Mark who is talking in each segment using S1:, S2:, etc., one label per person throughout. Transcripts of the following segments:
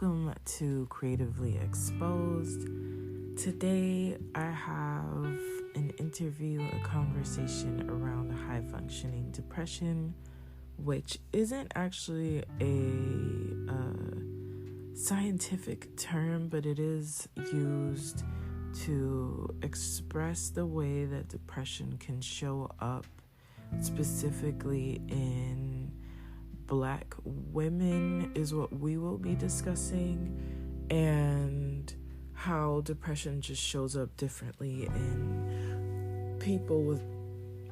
S1: welcome to Creatively Exposed. Today I have an interview, a conversation around high functioning depression, which isn't actually a scientific term, but it is used to express the way that depression can show up specifically in Black women is what we will be discussing, and how depression just shows up differently in people with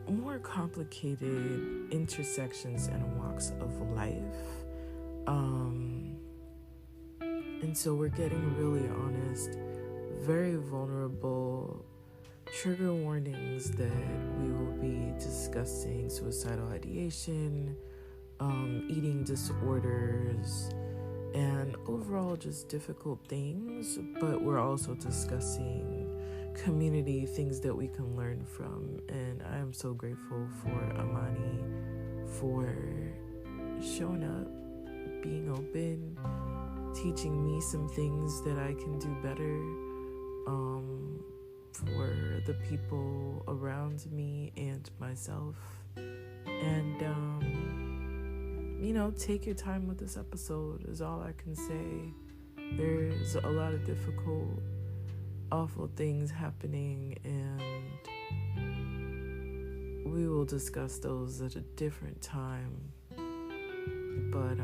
S1: more complicated intersections and walks of life. And so we're getting really honest, very vulnerable, trigger warnings that we will be discussing suicidal ideation, eating disorders, and overall just difficult things, but we're also discussing community, things that we can learn from. And I am so grateful for Imani for showing up, being open, teaching me some things that I can do better for the people around me and myself. And take your time with this episode is all I can say. There's a lot of difficult, awful things happening, and we will discuss those at a different time. But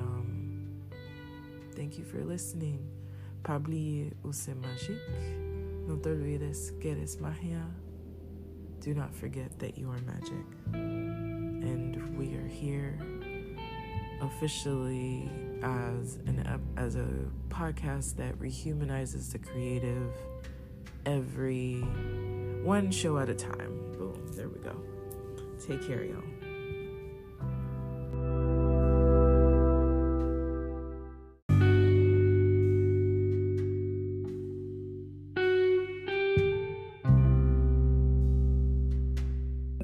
S1: thank you for listening. Pas oublier où c'est magique. No te olvides que eres magia. Do not forget that you are magic. And we are here officially as a podcast that rehumanizes the creative, every one show at a time. Boom, there we go. Take care, y'all.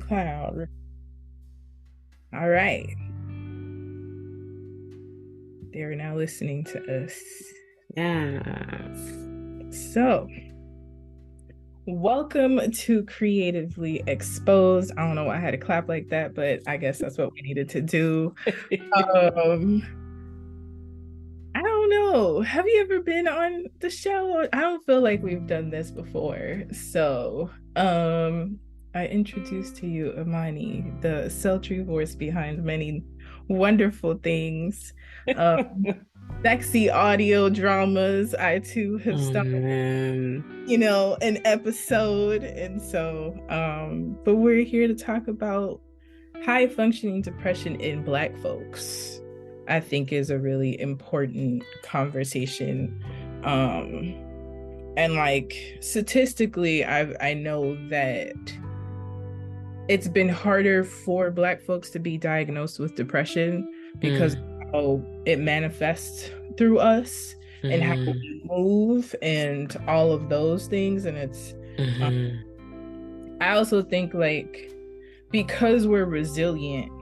S1: Cloud. All right. They're now listening to us.
S2: Yes.
S1: So, welcome to Creatively Exposed. I don't know why I had to clap like that, but I guess that's what we needed to do. I don't know. Have you ever been on the show? I don't feel like we've done this before. So, I introduced to you Imani, the sultry voice behind many wonderful things. Sexy audio dramas. I too have started, an episode. And so, but we're here to talk about high functioning depression in Black folks. I think is a really important conversation. And like statistically, I know that it's been harder for Black folks to be diagnosed with depression because how it manifests through us and how we move and all of those things. And it's I also think like because we're resilient,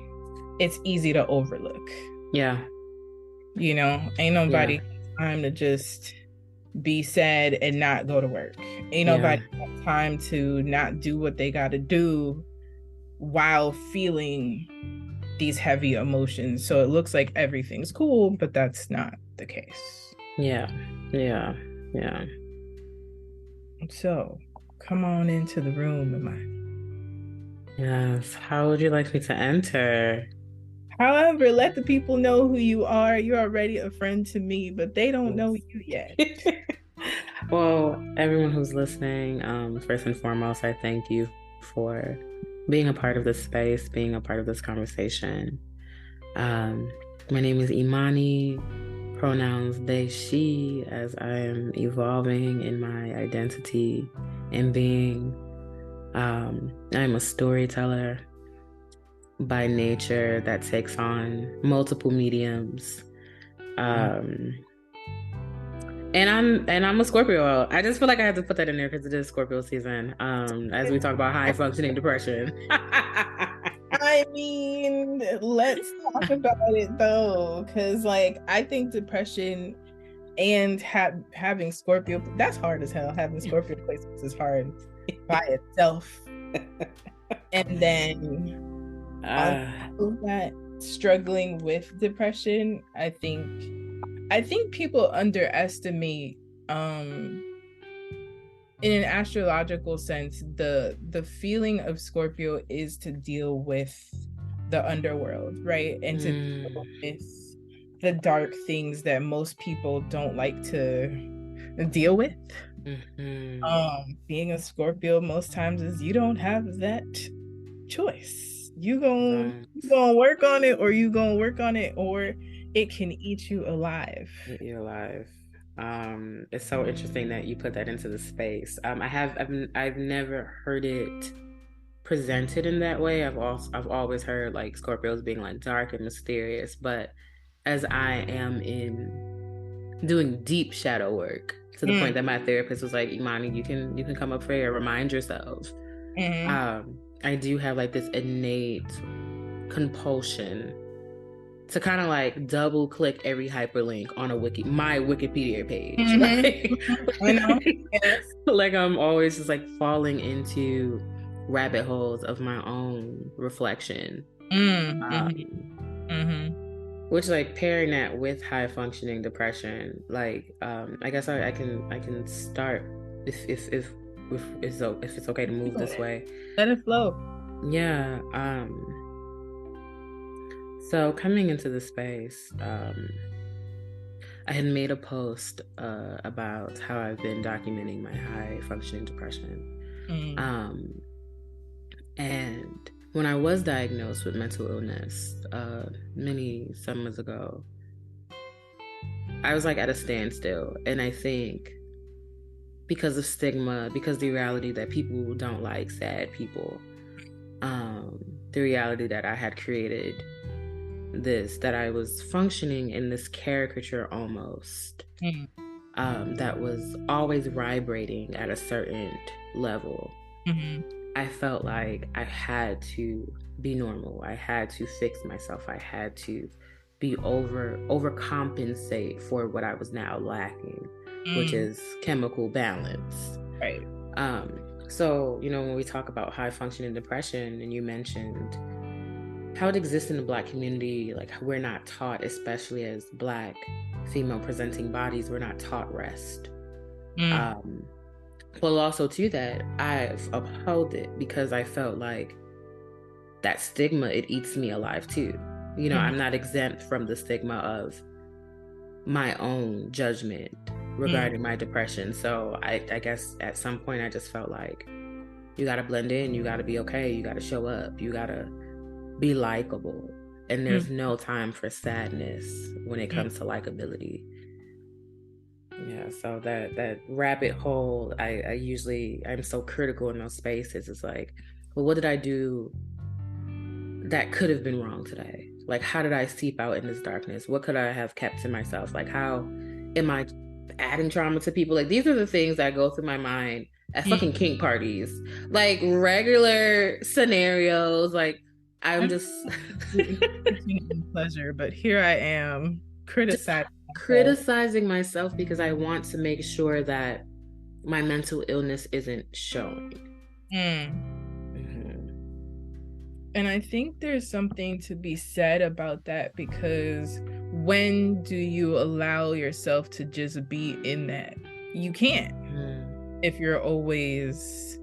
S1: it's easy to overlook.
S2: Yeah.
S1: Ain't nobody has time to just be sad and not go to work. Ain't nobody have time to not do what they got to do while feeling these heavy emotions. So it looks like everything's cool, but that's not the case.
S2: Yeah.
S1: So come on into the room, Imani.
S2: Yes. How would you like me to enter?
S1: However, let the people know who you are. You're already a friend to me, but they don't know you yet.
S2: Well, everyone who's listening, first and foremost, I thank you for being a part of this space, being a part of this conversation. My name is Imani, pronouns they, she, as I am evolving in my identity and being. I'm a storyteller by nature that takes on multiple mediums. And I'm a Scorpio. I just feel like I have to put that in there because it is Scorpio season. As we talk about high functioning depression.
S1: I mean, let's talk about it though, because like I think depression
S3: and having Scorpio, that's hard as hell. Having Scorpio placements is hard by itself. And then on that, struggling with depression, I think people underestimate in an astrological sense the feeling of Scorpio is to deal with the underworld, right? And to deal with the dark things that most people don't like to deal with. Being a Scorpio most times is you don't have that choice. You gonna work on it, or you gonna work on it, or it can eat you alive.
S2: Eat you alive. It's so interesting that you put that into the space. I've never heard it presented in that way. I've always heard like Scorpios being like dark and mysterious, but as I am in doing deep shadow work to the point that my therapist was like, Imani, you can come up for air, remind yourself. I do have like this innate compulsion to kind of like double click every hyperlink on my Wikipedia page.
S3: I know. Yes.
S2: Like I'm always just like falling into rabbit holes of my own reflection. Which like pairing that with high functioning depression, like I guess I can start if it's okay to move this way.
S3: Let it flow.
S2: Yeah. So coming into the space, I had made a post about how I've been documenting my high functioning depression. And when I was diagnosed with mental illness many summers ago, I was like at a standstill. And I think because of stigma, because the reality that people don't like sad people, the reality that I had created that I was functioning in this caricature almost, that was always vibrating at a certain level. I felt like I had to be normal. I had to fix myself. I had to be overcompensate for what I was now lacking, which is chemical balance.
S3: Right.
S2: So, when we talk about high functioning depression, and you mentioned how it exists in the Black community, like we're not taught, especially as Black female presenting bodies, we're not taught rest. Well, also to that, I've upheld it because I felt like that stigma, it eats me alive too. I'm not exempt from the stigma of my own judgment regarding my depression. So I guess at some point I just felt like you got to blend in, you got to be okay, you got to show up, you got to be likable. And there's no time for sadness when it comes to likability. Yeah, so that rabbit hole, I'm so critical in those spaces. It's like, well, what did I do that could have been wrong today? Like, how did I seep out in this darkness? What could I have kept to myself? Like, how am I adding trauma to people? Like, these are the things that go through my mind at fucking kink parties. Like, regular scenarios. Like, I'm just...
S3: pleasure, but here I am
S2: criticizing myself because I want to make sure that my mental illness isn't showing.
S3: And I think there's something to be said about that, because when do you allow yourself to just be in that? You can't. If you're always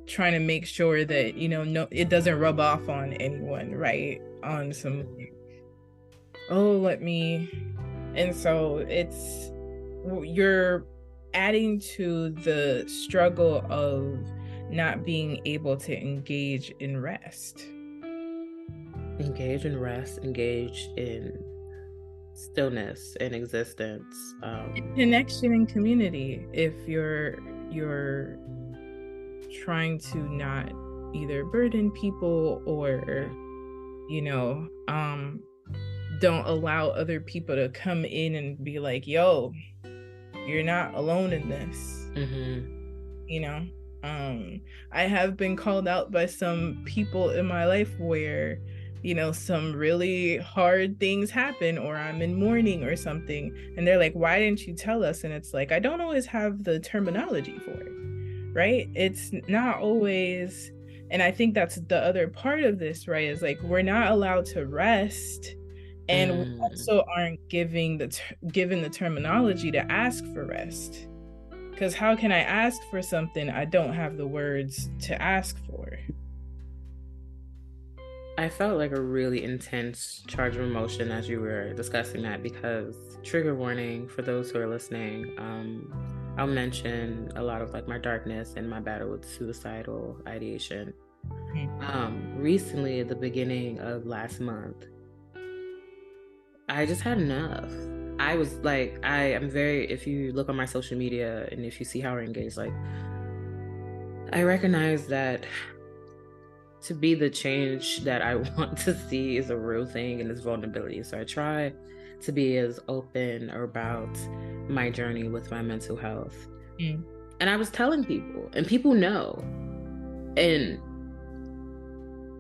S3: trying to make sure that, no, it doesn't rub off on anyone, right? On some, and so you're adding to the struggle of not being able to engage in rest.
S2: Engage in rest, engage in stillness and existence.
S3: Connection and community. If you're trying to not either burden people or, don't allow other people to come in and be like, yo, you're not alone in this. I have been called out by some people in my life where some really hard things happen, or I'm in mourning or something, and they're like, why didn't you tell us? And it's like, I don't always have the terminology for it, right? It's not always. And I think that's the other part of this, right? Is like, we're not allowed to rest, and we also aren't given the terminology to ask for rest. Because how can I ask for something I don't have the words to ask for?
S2: I felt like a really intense charge of emotion as you were discussing that, because trigger warning for those who are listening, I'll mention a lot of like my darkness and my battle with suicidal ideation. Recently, at the beginning of last month, I just had enough. I was like, if you look on my social media and if you see how we're engaged, like, I recognize that to be the change that I want to see is a real thing, and it's vulnerability. So I try to be as open about my journey with my mental health. And I was telling people, and people know. And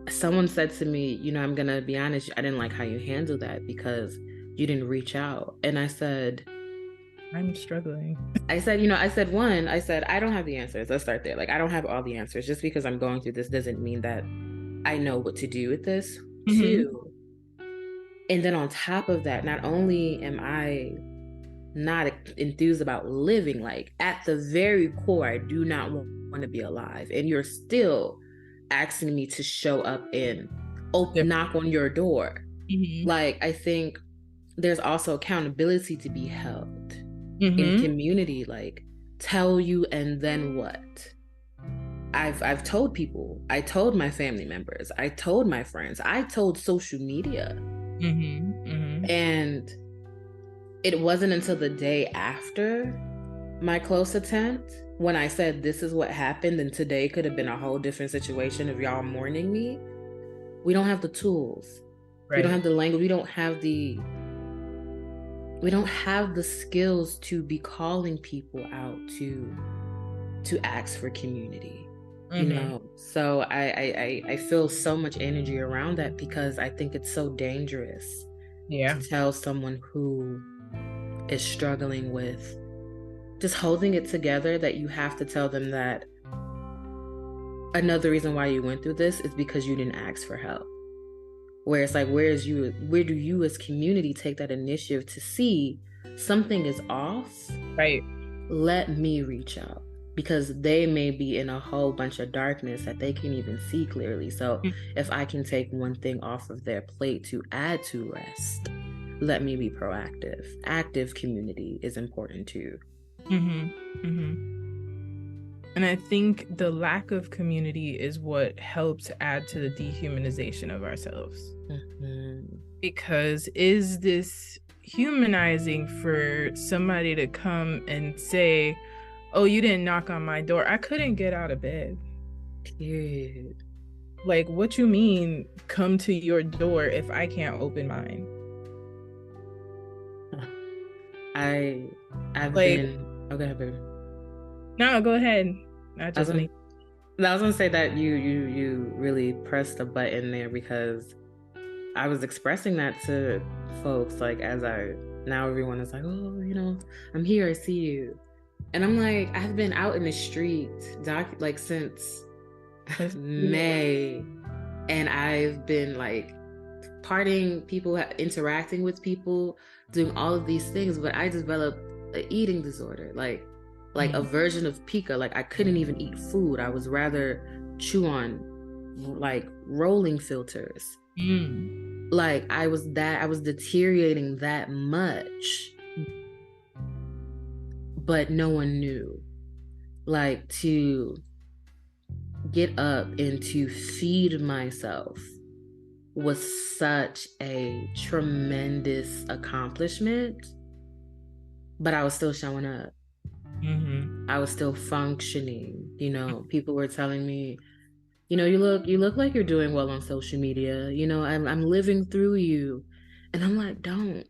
S2: someone said to me, I'm going to be honest, I didn't like how you handled that because you didn't reach out. And I said,
S3: I'm struggling.
S2: I said, I don't have the answers. Let's start there. Like, I don't have all the answers. Just because I'm going through this doesn't mean that I know what to do with this. Too. And then on top of that, not only am I not enthused about living, like at the very core, I do not want to be alive. And you're still asking me to show up and knock on your door. Like, I think there's also accountability to be held in community. Like, tell you and then what? I've told people, I told my family members, I told my friends, I told social media. And it wasn't until the day after my close attempt when I said, this is what happened, and today could have been a whole different situation if y'all mourning me. We don't have the tools. Right. We don't have the language. We don't have the skills to be calling people out to ask for community. So I feel so much energy around that, because I think it's so dangerous to tell someone who is struggling with just holding it together that you have to tell them that another reason why you went through this is because you didn't ask for help. Where it's like, where do you as community take that initiative to see something is off?
S3: Right.
S2: Let me reach out, because they may be in a whole bunch of darkness that they can't even see clearly. So if I can take one thing off of their plate to add to rest, let me be proactive. Active community is important too.
S3: And I think the lack of community is what helps add to the dehumanization of ourselves. Because is this humanizing for somebody to come and say, oh, you didn't knock on my door, I couldn't get out of bed.
S2: Period.
S3: Like, what you mean, come to your door if I can't open mine?
S2: I've been... Oh, go ahead, baby.
S3: No, go ahead. I was
S2: gonna say that you really pressed a button there, because I was expressing that to folks, like, now everyone is like, oh, I'm here, I see you. And I'm like, I've been out in the street since May, and I've been like partying, people interacting with people, doing all of these things, but I developed an eating disorder, like a version of pica. Like, I couldn't even eat food. I was rather chew on like rolling filters. Like, I was deteriorating that much, but no one knew. Like, to get up and to feed myself was such a tremendous accomplishment, but I was still showing up. I was still functioning. People were telling me, you look like you're doing well on social media. I'm living through you. And I'm like, don't.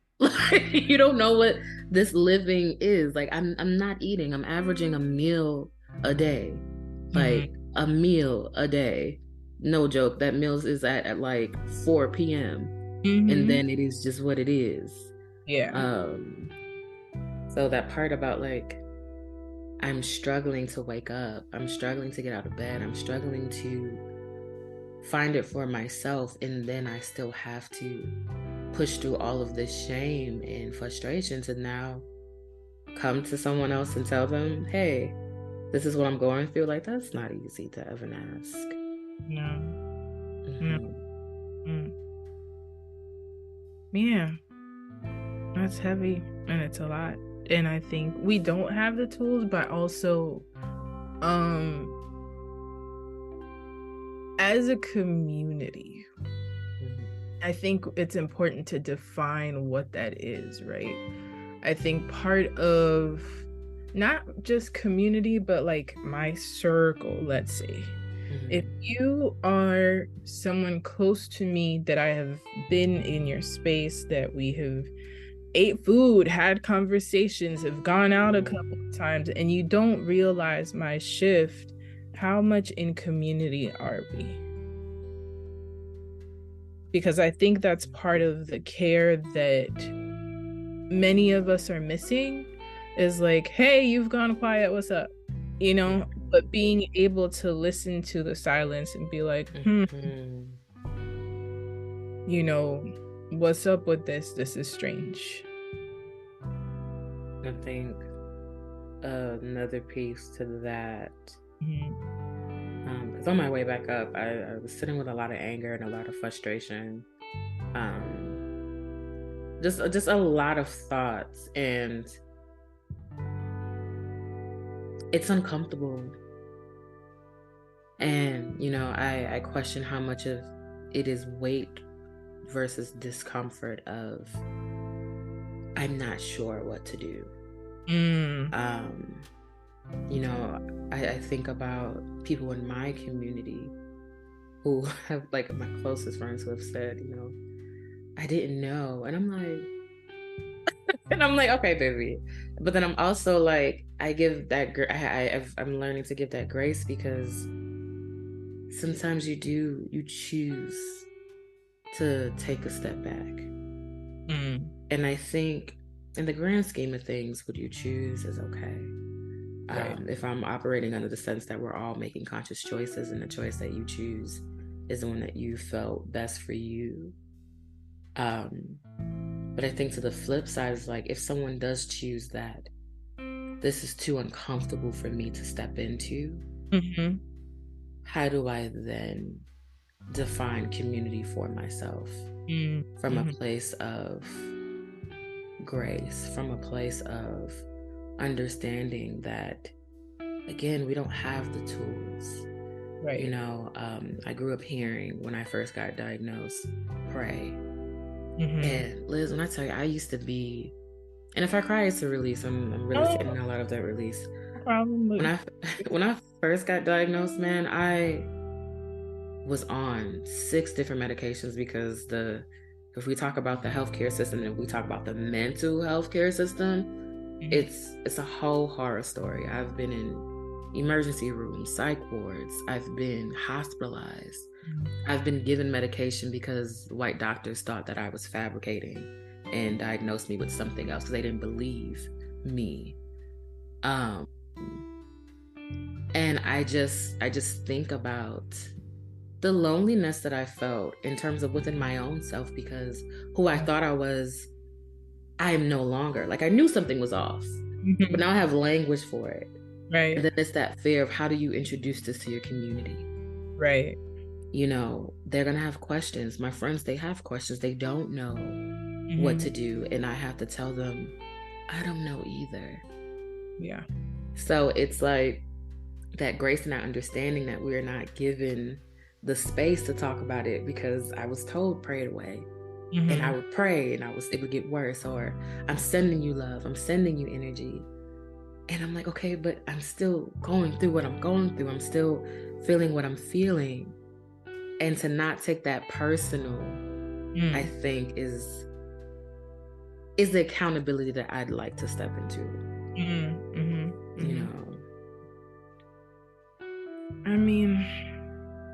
S2: You don't know what this living is. Like, I'm not eating. I'm averaging a meal a day. Like, a meal a day. no joke, that meals is at like 4 p.m.
S3: Mm-hmm.
S2: and then it is just what it is.
S3: Yeah.
S2: So that part about like, I'm struggling to wake up, I'm struggling to get out of bed, I'm struggling to find it for myself, and then I still have to push through all of this shame and frustration to now come to someone else and tell them, hey, this is what I'm going through. Like, that's not easy to even ask.
S3: No.
S2: Mm-hmm.
S3: No. Yeah. That's heavy, and it's a lot. And I think we don't have the tools, but also as a community, I think it's important to define what that is, right? I think part of not just community, but like my circle, let's say. If you are someone close to me that I have been in your space, that we have ate food, had conversations, have gone out a couple of times, and you don't realize my shift, how much in community are we? Because I think that's part of the care that many of us are missing, is like, hey, you've gone quiet, what's up? You know, but being able to listen to the silence and be like, you know, what's up with this? This is strange.
S2: I think another piece to that, because on my way back up, I was sitting with a lot of anger and a lot of frustration, just a lot of thoughts, and it's uncomfortable. And, you know, I question how much of it is weight versus discomfort of, I'm not sure what to do. You know, I think about people in my community who have, like, my closest friends who have said, you know, I didn't know. And I'm like, okay, baby. But then I'm also like, I give that, I'm learning to give that grace, because sometimes you choose to take a step back. And I think in the grand scheme of things, what you choose is okay. Right. If I'm operating under the sense that we're all making conscious choices, and the choice that you choose is the one that you felt best for you. But I think to the flip side is like, if someone does choose that, this is too uncomfortable for me to step into. How do I then define community for myself from a place of grace, from a place of understanding that, again, we don't have the tools, right? You know, I grew up hearing, when I first got diagnosed, pray. And Liz, when I tell you, I used to be, and if I cry, it's a release. I'm really getting a lot of that release. When I first got diagnosed, man, I was on 6 different medications, because if we talk about the healthcare system and we talk about the mental healthcare system, it's a whole horror story. I've been in emergency rooms, psych wards. I've been hospitalized. I've been given medication because white doctors thought that I was fabricating and diagnosed me with something else because they didn't believe me. And I just think about the loneliness that I felt in terms of within my own self, because who I thought I was, I am no longer. Like, I knew something was off, but now I have language for it. Right. And then it's that fear of, how do you introduce this to your community? Right. You know, they're going to have questions. My friends, they have questions. They don't know what to do. And I have to tell them, I don't know either. Yeah. So it's like that grace and that understanding that we're not given the space to talk about it, because I was told, pray it away. And I would pray and it would get worse, or I'm sending you love, I'm sending you energy. And I'm like, okay, but I'm still going through what I'm going through. I'm still feeling what I'm feeling. And to not take that personal, I think is the accountability that I'd like to step into.
S3: You know, I mean,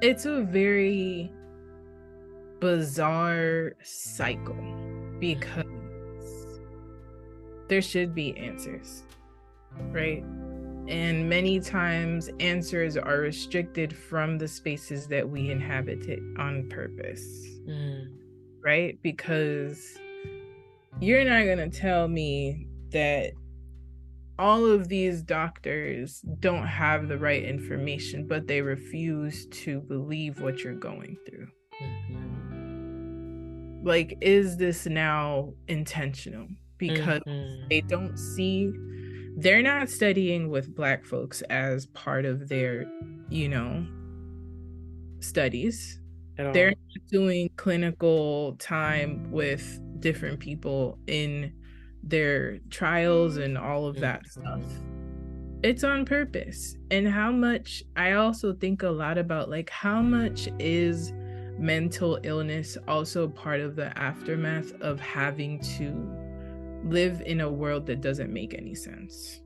S3: it's a very bizarre cycle because there should be answers, right? And many times answers are restricted from the spaces that we inhabited on purpose, right? Because you're not going to tell me that all of these doctors don't have the right information, but they refuse to believe what you're going through. Like, is this now intentional? Because they don't see, they're not studying with Black folks as part of their, studies. They're not doing clinical time with different people in their trials and all of that stuff. It's on purpose. And how much, I also think a lot about, like, how much is mental illness also part of the aftermath of having to live in a world that doesn't make any sense.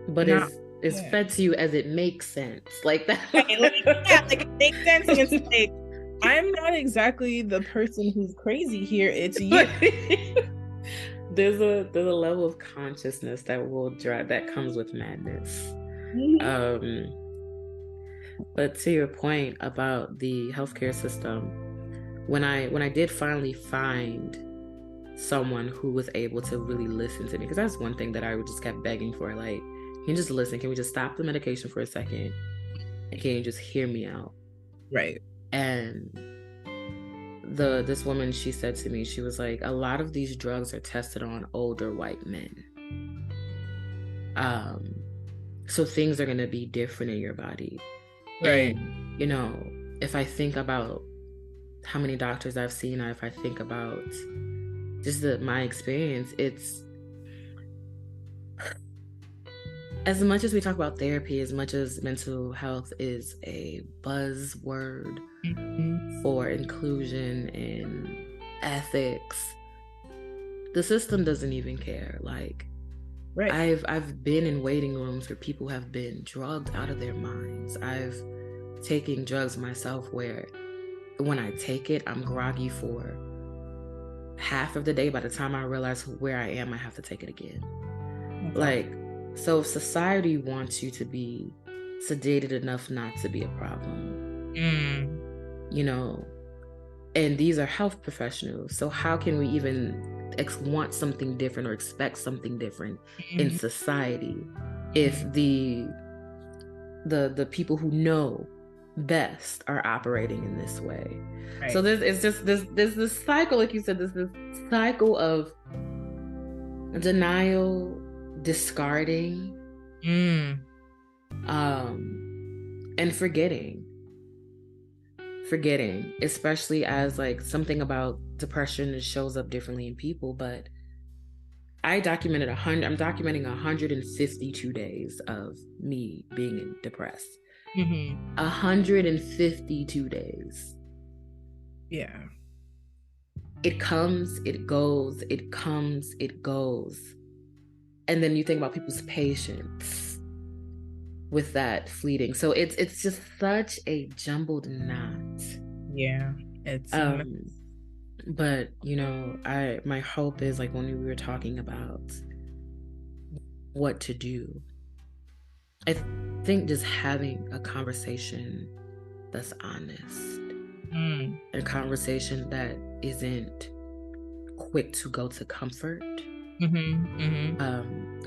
S2: But it's fed to you as it makes sense, like that.
S3: Like it makes sense. And it's like, I'm not exactly the person who's crazy here. It's you.
S2: There's a level of consciousness that comes with madness. But to your point about the healthcare system, when I did finally find someone who was able to really listen to me, because that's one thing that I just kept begging for, like, can you just listen? Can we just stop the medication for a second? And can you just hear me out?
S3: Right.
S2: And this woman, she said to me, she was like, a lot of these drugs are tested on older white men. So things are going to be different in your body.
S3: Right.
S2: And, if I think about how many doctors I've seen, or if I think about just my experience, it's, as much as we talk about therapy, as much as mental health is a buzzword for inclusion and ethics, the system doesn't even care. Like, right. I've been in waiting rooms where people have been drugged out of their minds. I've taken drugs myself where when I take it, I'm groggy for half of the day. By the time I realize where I am, I have to take it again. Okay. Like, so if society wants you to be sedated enough not to be a problem, and these are health professionals, so how can we even want something different or expect something different in society if the people who know best are operating in this way? Right. So there's this cycle, like you said, this cycle of denial, discarding, and forgetting, especially as, like, something about depression that shows up differently in people. But I'm documenting 152 days of me being depressed. 152 days.
S3: Yeah.
S2: It comes, it goes, it comes, it goes. And then you think about people's patience with that fleeting. So it's just such a jumbled knot.
S3: Yeah. It's
S2: but my hope is, like, when we were talking about what to do, I think just having a conversation that's honest, a conversation that isn't quick to go to comfort, a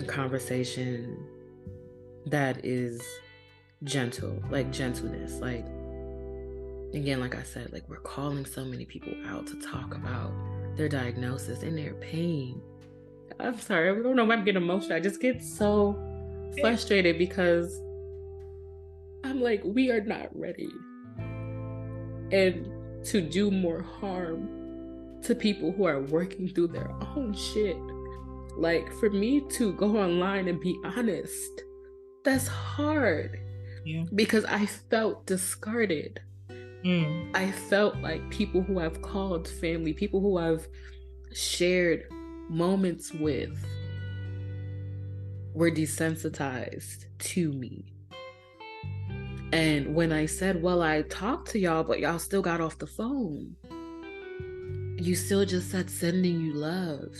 S2: conversation that is gentle, like gentleness. Like, again, like I said, like, we're calling so many people out to talk about their diagnosis and their pain. I'm sorry, I don't know if I'm getting emotional. I just get so frustrated because I'm like, we are not ready. And to do more harm to people who are working through their own shit. Like, for me to go online and be honest, that's hard. Yeah. Because I felt discarded. I felt like people who I've called family, people who I've shared moments with, were desensitized to me. And when I said, well, I talked to y'all, but y'all still got off the phone, you still just said sending you love.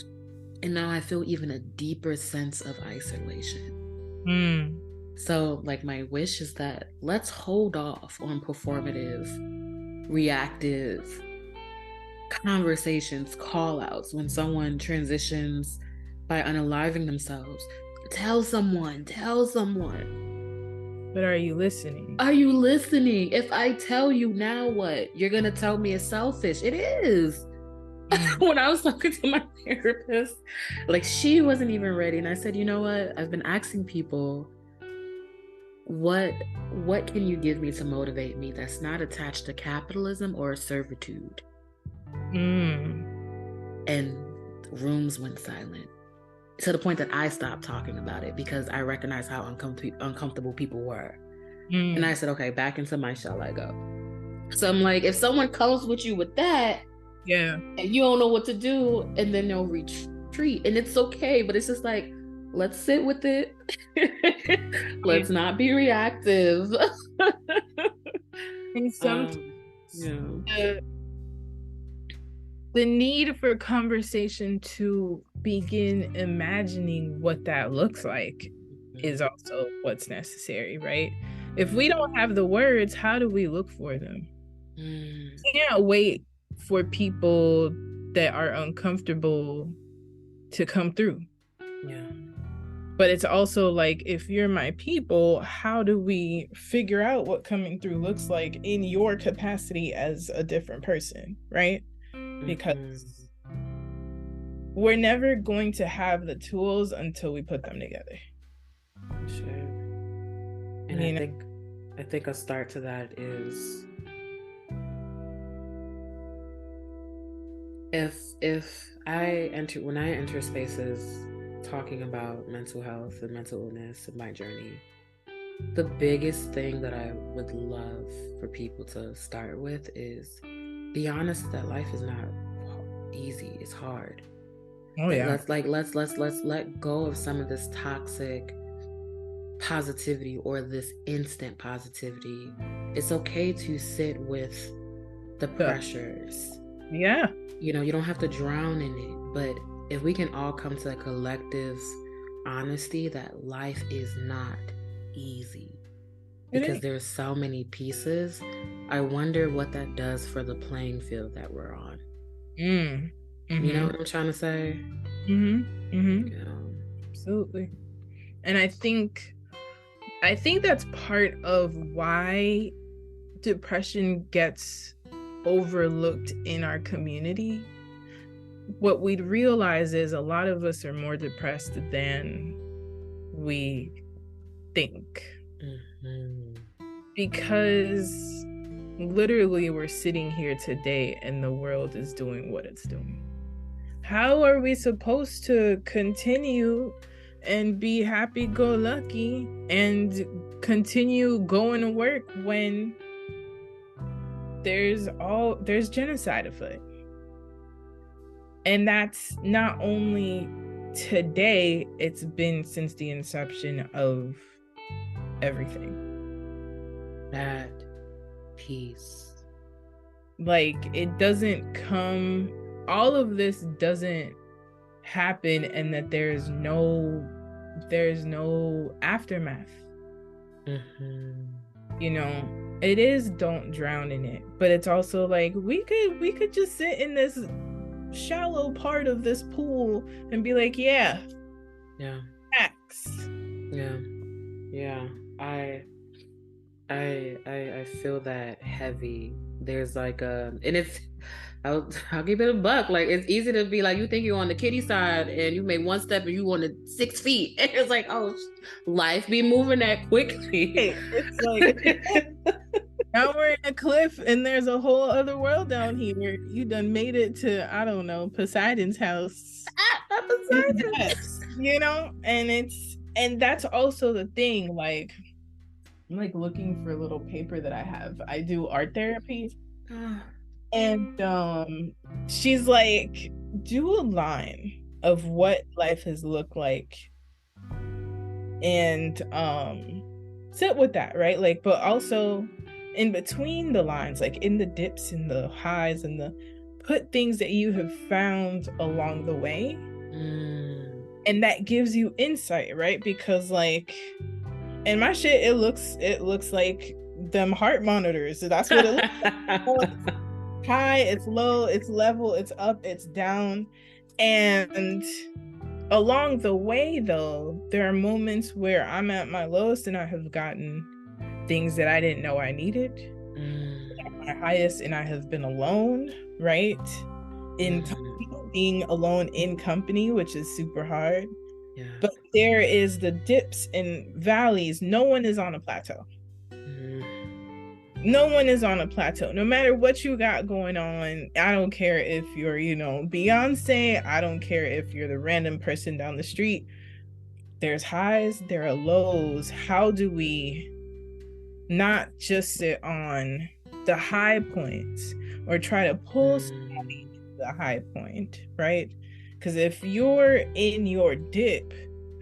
S2: And now I feel even a deeper sense of isolation. So like my wish is that let's hold off on performative, reactive conversations, call outs. When someone transitions by unaliving themselves, tell someone.
S3: But are you listening?
S2: Are you listening? If I tell you, now what? You're gonna tell me it's selfish. It is. When I was talking to my therapist, like, she wasn't even ready. And I said, you know what? I've been asking people, what can you give me to motivate me that's not attached to capitalism or servitude? And rooms went silent, to the point that I stopped talking about it because I recognized how uncomfortable people were. And I said, okay, back into my shell I go. So I'm like, if someone comes with you with that, and you don't know what to do, and then they'll retreat, and it's okay, but it's just like, let's sit with it. Let's not be reactive.
S3: And the need for conversation to begin imagining what that looks like is also what's necessary, right? If we don't have the words, how do we look for them? We can't wait for people that are uncomfortable to come through. But it's also like, if you're my people, how do we figure out what coming through looks like in your capacity as a different person, right? Because we're never going to have the tools until we put them together.
S2: Sure. And I think a start to that is, when I enter spaces talking about mental health and mental illness and my journey, the biggest thing that I would love for people to start with is be honest that life is not easy. It's hard. Let's let go of some of this toxic positivity or this instant positivity. It's okay to sit with the pressures. You know, you don't have to drown in it, but if we can all come to a collective honesty that life is not easy, because there's so many pieces, I wonder what that does for the playing field that we're on. You know what I'm trying to say?
S3: Absolutely. And I think that's part of why depression gets overlooked in our community. What we'd realize is a lot of us are more depressed than we think. Because literally we're sitting here today and the world is doing what it's doing. How are we supposed to continue and be happy-go-lucky and continue going to work when there's genocide afoot? And that's not only today, it's been since the inception of everything.
S2: That piece.
S3: Like, it doesn't come, all of this doesn't happen and that there's no aftermath. You know, it is, don't drown in it, but it's also like, we could just sit in this shallow part of this pool and be like, facts.
S2: I feel that heavy. There's like and it's, I'll give it a buck. Like, it's easy to be like, you think you're on the kiddie side and you made one step and you on the 6 feet. And it's like, oh, life be moving that quickly.
S3: It's like, now we're in a cliff and there's a whole other world down here. You done made it to, I don't know, Poseidon's house.
S2: Poseidon's.
S3: You know, and that's also the thing. Like, I'm like looking for a little paper that I have. I do art therapy. And she's like, do a line of what life has looked like and sit with that, right? Like, but also in between the lines, like in the dips and the highs and the put things that you have found along the way. And that gives you insight, right? Because like in my shit, it looks like them heart monitors. So that's what it looks like. It's high, it's low, it's level, it's up, it's down. And along the way, though, there are moments where I'm at my lowest and I have gotten things that I didn't know I needed. At my highest, and I have been alone, right? In company, being alone in company, which is super hard.
S2: Yeah.
S3: But there is the dips and valleys. No one is on a plateau. No one is on a plateau. No matter what you got going on, I don't care if you're, you know, Beyonce. I don't care if you're the random person down the street. There's highs, there are lows. How do we not just sit on the high points or try to pull somebody to the high point, right? Because if you're in your dip,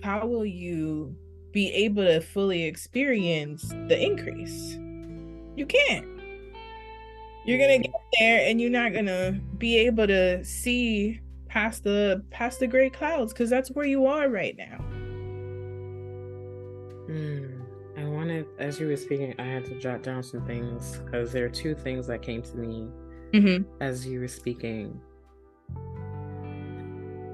S3: how will you be able to fully experience the increase? You can't. You're gonna get there and you're not gonna be able to see past the gray clouds, because that's where you are right now.
S2: I wanted, as you were speaking, I had to jot down some things because there are two things that came to me as you were speaking.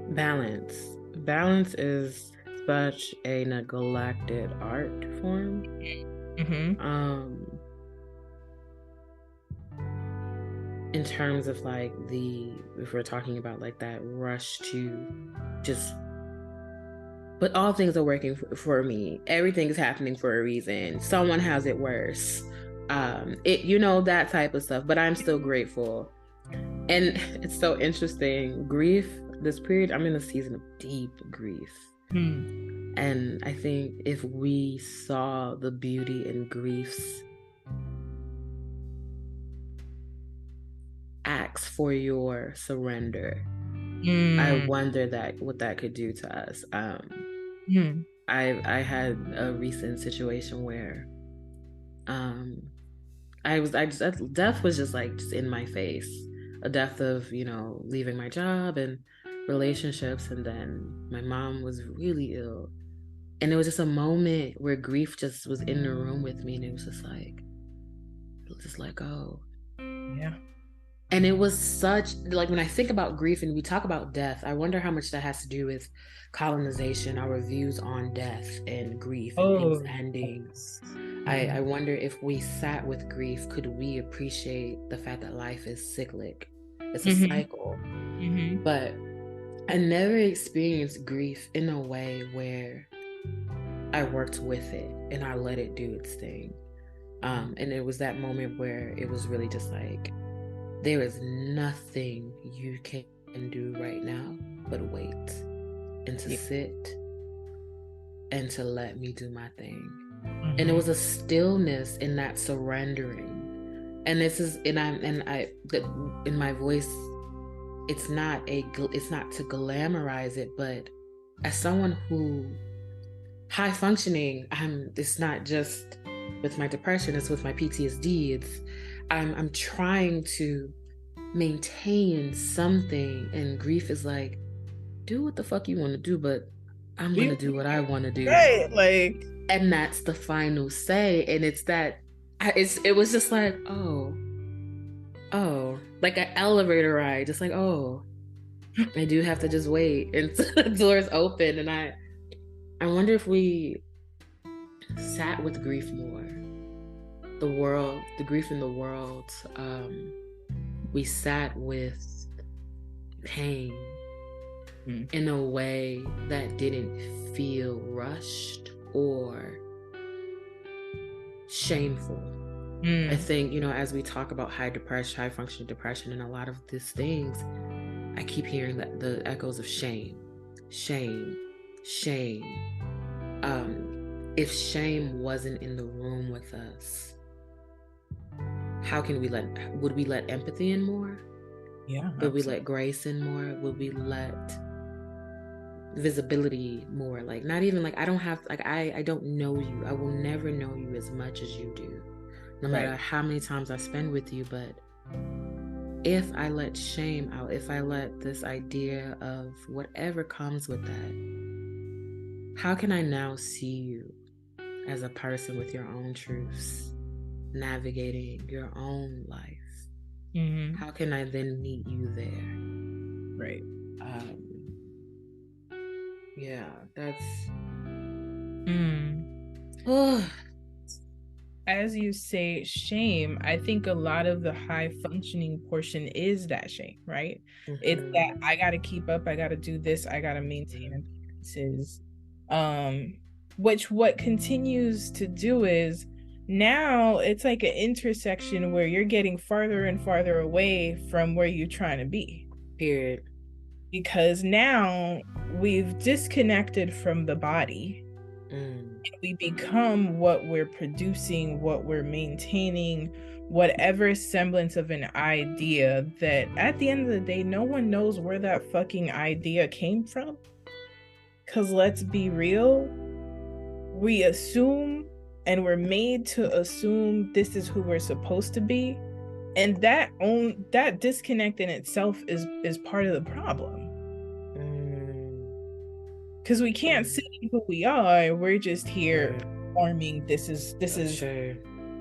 S2: Balance. Balance is such a neglected art form. In terms of like if we're talking about like that rush to just, but all things are working for me. Everything is happening for a reason. Someone has it worse. You know, that type of stuff, but I'm still grateful. And it's so interesting. Grief, this period, I'm in a season of deep grief. And I think if we saw the beauty in grief's acts for your surrender, I wonder what that could do to us. I had a recent situation where death was just in my face. A death of, you know, leaving my job and relationships, and then my mom was really ill. And it was just a moment where grief just was in the room with me, and it was just like, just let go.
S3: Yeah.
S2: And it was such, like, when I think about grief and we talk about death, I wonder how much that has to do with colonization, our views on death and grief and things ending. I wonder if we sat with grief, could we appreciate the fact that life is cyclic? It's a cycle. But I never experienced grief in a way where I worked with it and I let it do its thing. And it was that moment where it was really just like, there is nothing you can do right now but wait and to sit and to let me do my thing. And it was a stillness in that surrendering. And this is, in my voice, it's not to glamorize it, but as someone who high functioning, it's not just with my depression, it's with my PTSD. I'm trying to maintain something, and grief is like, do what the fuck you want to do, but I'm gonna do what I want to do.
S3: Right, like,
S2: and that's the final say. And it's that it was just like, oh, like an elevator ride, just like, oh, I do have to just wait until the doors open. And I wonder if we sat with grief more. The grief in the world, we sat with pain in a way that didn't feel rushed or shameful. I think, you know, as we talk about high functioning depression and a lot of these things, I keep hearing that the echoes of shame. If shame wasn't in the room with us, would we let empathy in more?
S3: Yeah.
S2: Would we let grace in more? Would we let visibility more. Like, not even like, I don't have, like, I don't know you. I will never know you as much as you do, no matter how many times I spend with you. But if I let shame out, if I let this idea of whatever comes with that, how can I now see you as a person with your own truths, navigating your own life? How can I then meet you there?
S3: Right.
S2: Yeah, that's
S3: as you say, shame, I think a lot of the high functioning portion is that shame, right? It's that I gotta keep up, I gotta do this, I gotta maintain appearances. Which what continues to do is now it's like an intersection where you're getting farther and farther away from where you're trying to be.
S2: Period.
S3: Because now we've disconnected from the body. We become what we're producing, what we're maintaining, whatever semblance of an idea that at the end of the day, no one knows where that fucking idea came from. Because let's be real, we assume and we're made to assume this is who we're supposed to be. And that disconnect in itself is part of the problem. Because we can't see who we are. We're just here forming. This is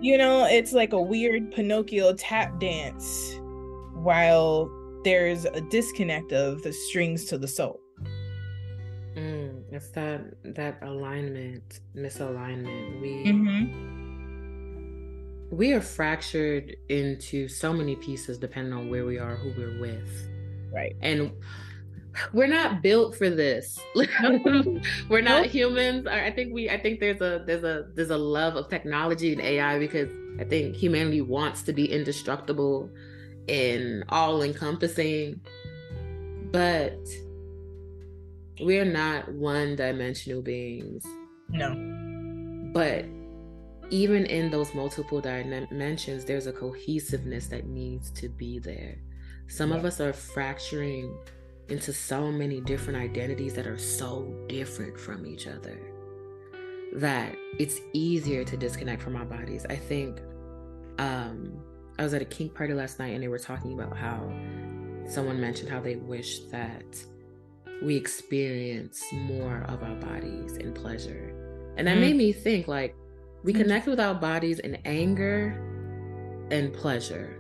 S3: you know, it's like a weird Pinocchio tap dance while there's a disconnect of the strings to the soul.
S2: It's that alignment, misalignment. We are fractured into so many pieces depending on where we are, who we're with.
S3: Right.
S2: And we're not built for this. We're not humans. I think there's a love of technology and AI because I think humanity wants to be indestructible and all encompassing, but we are not one-dimensional beings.
S3: No.
S2: But even in those multiple dimensions, there's a cohesiveness that needs to be there. Some of us are fracturing into so many different identities that are so different from each other that it's easier to disconnect from our bodies. I think I was at a kink party last night and they were talking about how someone mentioned how they wish that we experience more of our bodies in pleasure. And that made me think, like, we connect with our bodies in anger and pleasure.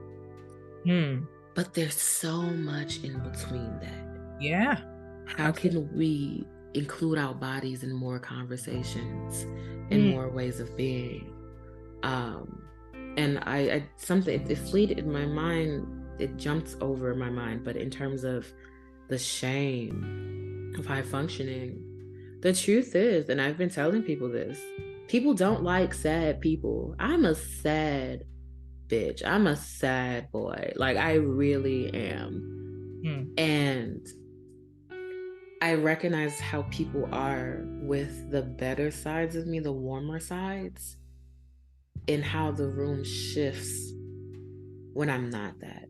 S2: But there's so much in between that.
S3: Yeah.
S2: How can we include our bodies in more conversations, in more ways of being? And I something, it fleeted in my mind, it jumps over my mind, but in terms of the shame of high functioning, the truth is, and I've been telling people this, people don't like sad people. I'm a sad bitch. I'm a sad boy. Like, I really am. And I recognize how people are with the better sides of me, the warmer sides, and how the room shifts when I'm not that.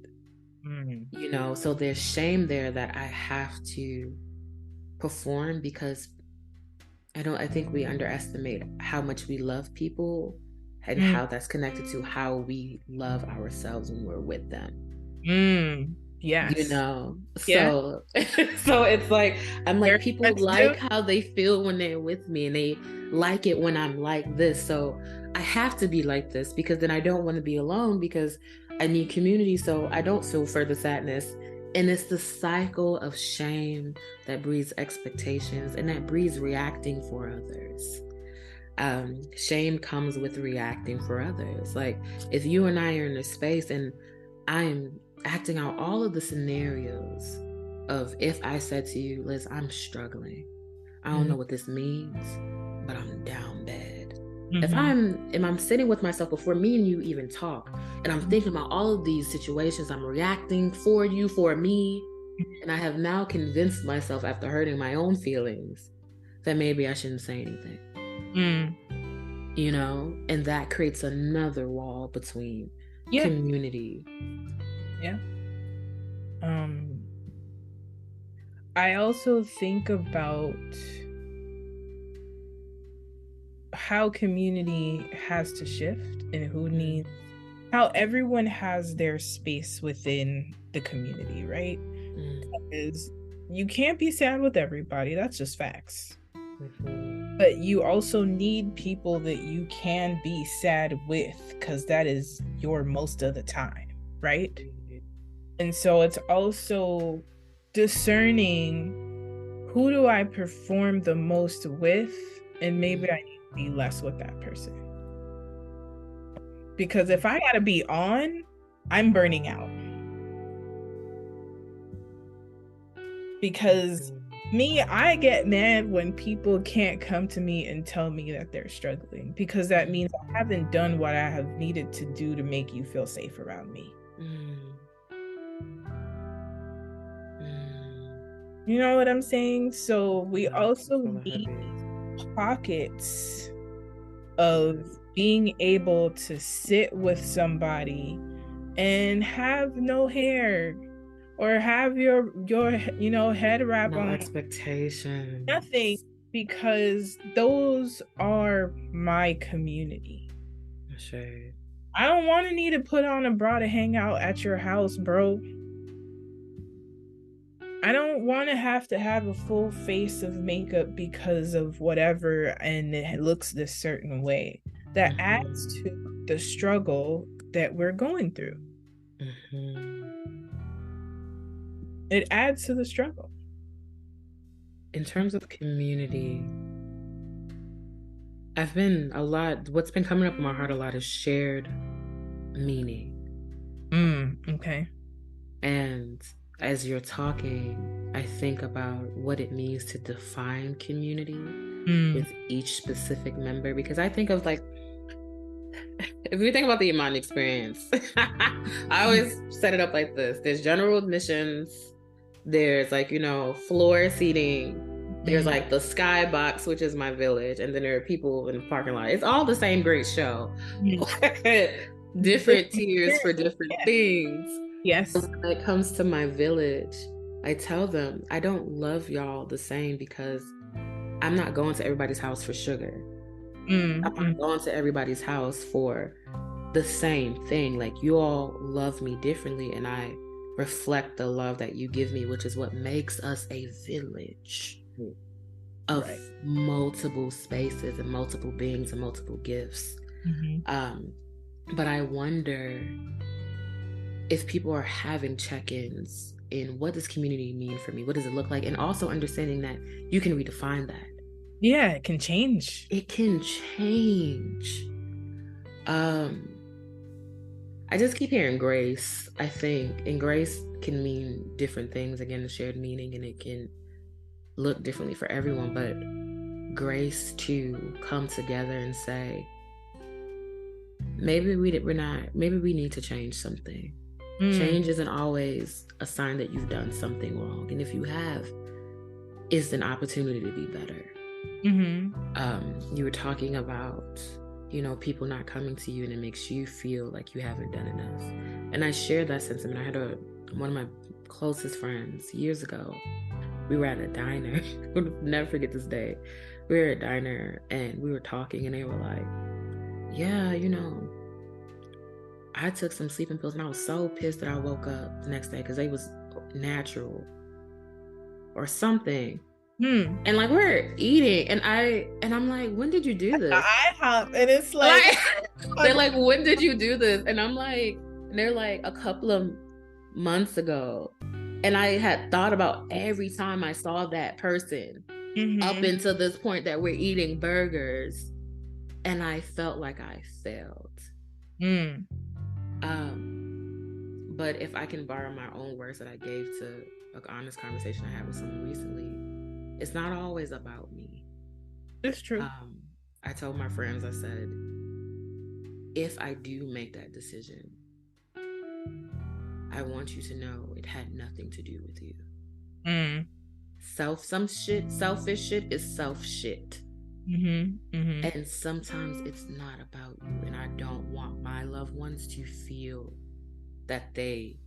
S2: You know, so there's shame there that I have to perform because I think we underestimate how much we love people and how that's connected to how we love ourselves when we're with them.
S3: Yes.
S2: You know, so it's like, I'm like, people like how they feel when they're with me and they like it when I'm like this. So I have to be like this because then I don't want to be alone because I need community so I don't feel further sadness. And it's the cycle of shame that breeds expectations and that breeds reacting for others. Shame comes with reacting for others. Like, if you and I are in a space and I'm acting out all of the scenarios of if I said to you, Liz, I'm struggling. I don't know what this means, but I'm down bad. If I'm sitting with myself before me and you even talk, and I'm thinking about all of these situations, I'm reacting for you, for me, and I have now convinced myself after hurting my own feelings that maybe I shouldn't say anything. You know, and that creates another wall between community.
S3: I also think about how community has to shift and who needs, how everyone has their space within the community, right? Because you can't be sad with everybody. That's just facts. But you also need people that you can be sad with, because that is your most of the time, right? And so it's also discerning, who do I perform the most with, and maybe I need to be less with that person. Because if I gotta be on, I'm burning out. Because me, I get mad when people can't come to me and tell me that they're struggling, because that means I haven't done what I have needed to do to make you feel safe around me. You know what I'm saying? So we also need pockets of being able to sit with somebody and have no hair, or have your head wrap on,
S2: expectation,
S3: nothing, because those are my community.
S2: Sure.
S3: I don't want to need to put on a bra to hang out at your house, bro. I don't want to have a full face of makeup because of whatever, and it looks this certain way. That adds to the struggle that we're going through. It adds to the struggle.
S2: In terms of community, what's been coming up in my heart a lot is shared meaning.
S3: Okay.
S2: And as you're talking, I think about what it means to define community with each specific member, because I think of, like, if we think about the Imani experience, I always set it up like this. There's general admissions, there's, like, floor seating, there's like the skybox, which is my village, and then there are people in the parking lot. It's all the same great show. Different tiers for different things.
S3: Yes.
S2: When it comes to my village, I tell them I don't love y'all the same, because I'm not going to everybody's house for sugar. I'm not going to everybody's house for the same thing. Like, you all love me differently, and I reflect the love that you give me, which is what makes us a village of multiple spaces and multiple beings and multiple gifts. But I wonder if people are having check-ins in, what does community mean for me? What does it look like? And also understanding that you can redefine that.
S3: Yeah, it can change.
S2: It can change. I just keep hearing grace, I think. And grace can mean different things. Again, the shared meaning, and it can look differently for everyone. But grace to come together and say, maybe we need to change something. Change isn't always a sign that you've done something wrong. And if you have, it's an opportunity to be better. You were talking about, people not coming to you, and it makes you feel like you haven't done enough. And I shared that sentiment. I had one of my closest friends years ago. We were at a diner. I'll never forget this day. We were at a diner and we were talking, and they were like, yeah, I took some sleeping pills, and I was so pissed that I woke up the next day because they was natural or something. And like, we're eating, and I'm like, when did you do this?
S3: IHOP, and it's like
S2: they're like, when did you do this? And I'm like, and they're like, a couple of months ago. And I had thought about every time I saw that person up until this point that we're eating burgers, and I felt like I failed. But if I can borrow my own words that I gave to an honest conversation I had with someone recently, it's not always about me.
S3: It's true.
S2: I told my friends, I said, if I do make that decision, I want you to know it had nothing to do with you. Selfish shit is self shit. And sometimes it's not about you, and I don't want my loved ones to feel that they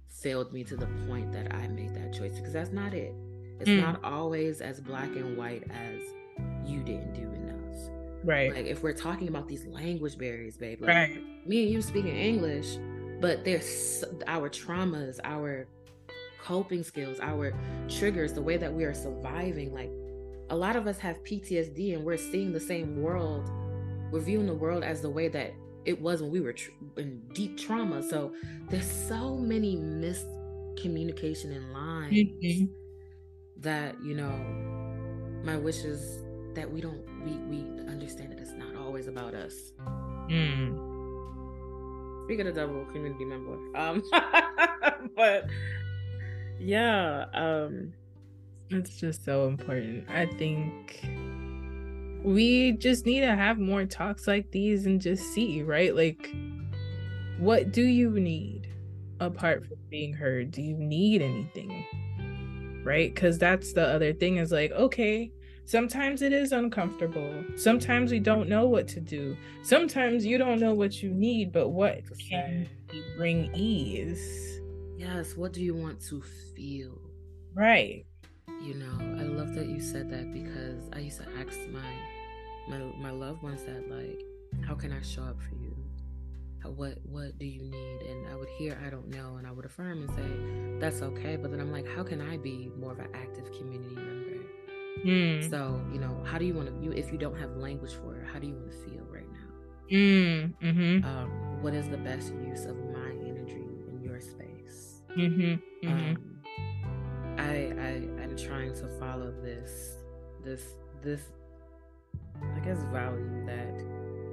S2: failed me to the point that I made that choice, because that's not it. It's not always as black and white as you didn't do enough.
S3: Right.
S2: Like if we're talking about these language barriers, babe, like me and you speaking English, but there's our traumas, our coping skills, our triggers, the way that we are surviving. Like a lot of us have PTSD and we're seeing the same world. We're viewing the world as the way that it was when we were in deep trauma. So there's so many miscommunication in lines that, you know, my wish is that we understand that it's not always about us. Speaking of double community member, but yeah,
S3: it's just so important. I think we just need to have more talks like these and just see, right? Like, what do you need apart from being heard? Do you need anything? Right? Because that's the other thing is like, okay, sometimes it is uncomfortable. Sometimes we don't know what to do. Sometimes you don't know what you need, but what can bring ease?
S2: Yes, what do you want to feel?
S3: Right.
S2: You know, I love that you said that because I used to ask my loved ones that, like, how can I show up for you? What do you need? And I would hear, I don't know, and I would affirm and say, that's okay. But then I'm like, how can I be more of an active community member? So, you know, how do you want to, if you don't have language for it, how do you want to feel right now? What is the best use of my energy in your space? I'm trying to follow this I guess value that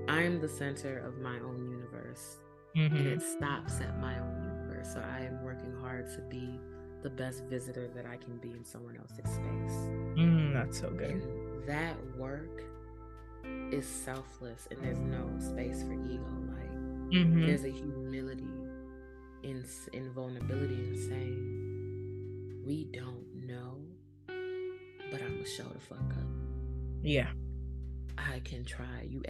S2: I'm the center of my own universe, and it stops at my own universe. So I am working hard to be the best visitor that I can be in someone else's space.
S3: That's so good.
S2: And that work is selfless, and there's no space for ego. Like there's a humility in vulnerability in saying we don't know, but I'm gonna show the fuck up.
S3: Yeah,
S2: I can try. You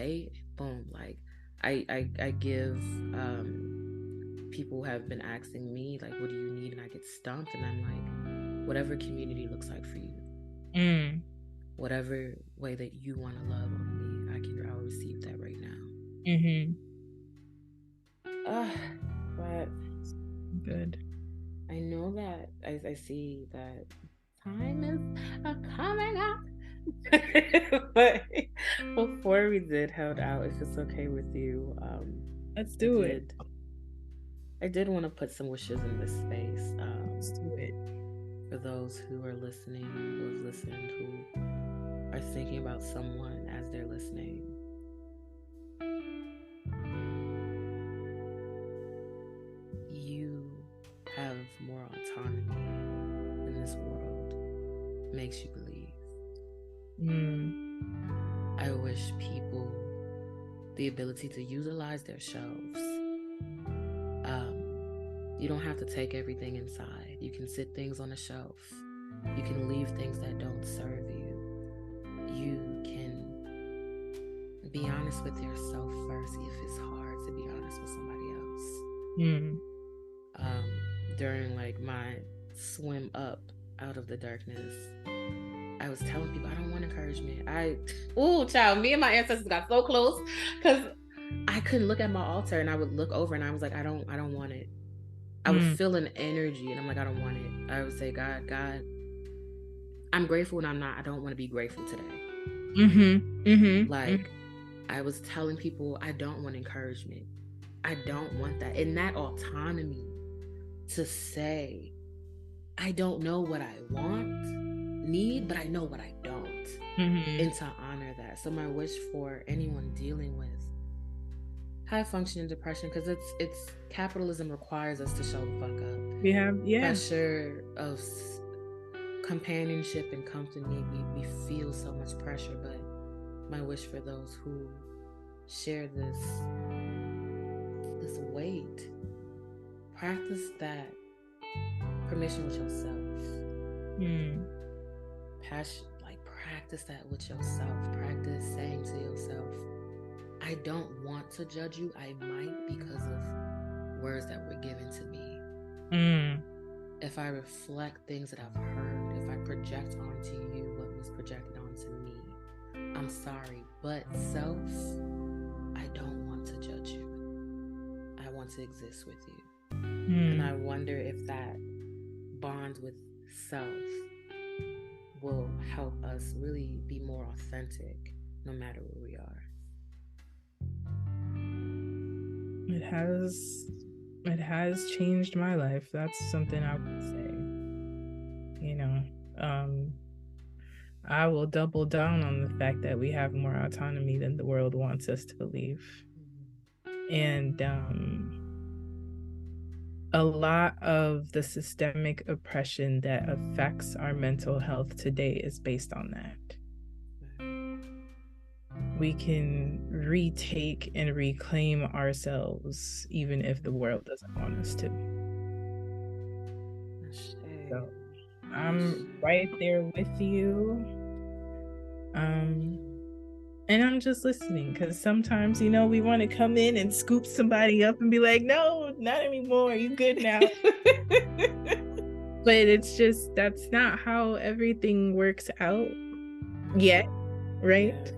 S2: boom. Like I give people have been asking me, like, what do you need? And I get stumped, and I'm like, whatever community looks like for you. Whatever way that you want to love on me, I'll receive that right now. But good. I know that I see that time is coming up. But before we did head out, if it's okay with you,
S3: let's do it.
S2: I did want to put some wishes in this space.
S3: Let's do it.
S2: For those who are listening, who have listened, who are thinking about someone as they're listening. You have more autonomy in this world. Makes you believe. I wish people the ability to utilize their shelves. You don't have to take everything inside. You can sit things on a shelf. You can leave things that don't serve you. You can be honest with yourself first if it's hard to be honest with somebody else. During like my swim up out of the darkness, I was telling people I don't want encouragement. Child, me and my ancestors got so close because I couldn't look at my altar, and I would look over and I was like, I don't want it. I would feel an energy and I'm like, I don't want it. I would say, God, I'm grateful and I don't want to be grateful today. I was telling people I don't want encouragement. I don't want that. And that autonomy to say, I don't know what I need, but I know what I don't. And to honor that. So my wish for anyone dealing with high functioning depression, because it's capitalism requires us to show the fuck up.
S3: We have
S2: pressure of companionship and company. We feel so much pressure, but my wish for those who share this weight, practice that permission with yourself. Practice that with yourself. Practice saying to yourself, I don't want to judge you. I might because of words that were given to me. If I reflect things that I've heard, if I project onto you what was projected onto me. I'm sorry, but self, I don't want to judge you. I want to exist with you. And I wonder if that bond with self will help us really be more authentic no matter where we are.
S3: It has changed my life. That's something I would say. You know, I will double down on the fact that we have more autonomy than the world wants us to believe. And a lot of the systemic oppression that affects our mental health today is based on that. We can retake and reclaim ourselves even if the world doesn't want us to. So I'm right there with you. And I'm just listening, because sometimes, you know, we want to come in and scoop somebody up and be like, no, not anymore. You good now. But it's just, that's not how everything works out yet, right?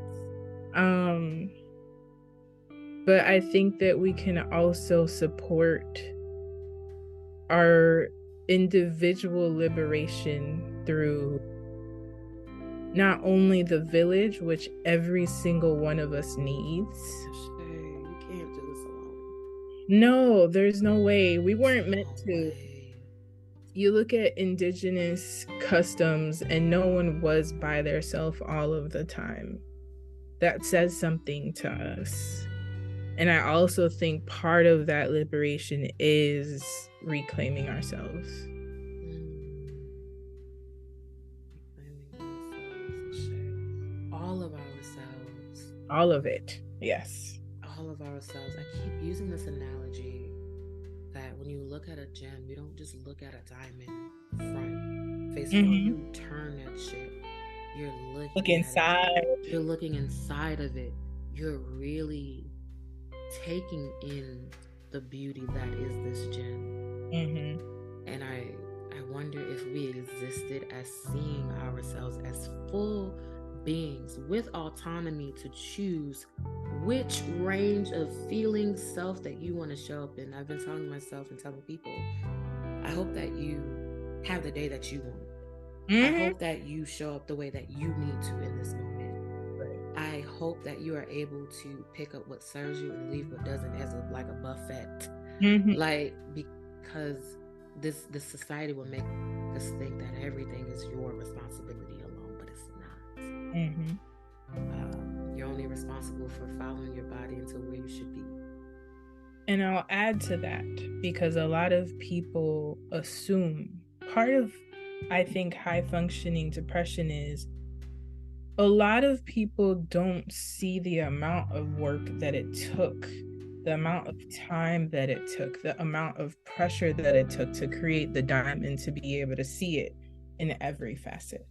S3: But I think that we can also support our individual liberation through not only the village, which every single one of us needs.
S2: You can't do this alone.
S3: No, there's no way. We weren't meant to. You look at indigenous customs and no one was by theirself all of the time. That says something to us. And I also think part of that liberation is reclaiming ourselves.
S2: All of ourselves.
S3: All of it, yes.
S2: All of ourselves. I keep using this analogy that when you look at a gem, you don't just look at a diamond front face front. You turn that shit. You're looking
S3: inside.
S2: You're looking inside of it. You're really taking in the beauty that is this gem. And I wonder if we existed as seeing ourselves as full beings with autonomy to choose which range of feeling self that you want to show up in. I've been telling myself and telling people, I hope that you have the day that you want. I hope that you show up the way that you need to in this moment. I hope that you are able to pick up what serves you and leave what doesn't, as like a buffet. Like, because this society will make us think that everything is your responsibility alone, but it's not. You're only responsible for following your body into where you should be.
S3: And I'll add to that, because a lot of people assume, part of, I think, high functioning depression is a lot of people don't see the amount of work that it took, the amount of time that it took, the amount of pressure that it took to create the diamond, to be able to see it in every facet.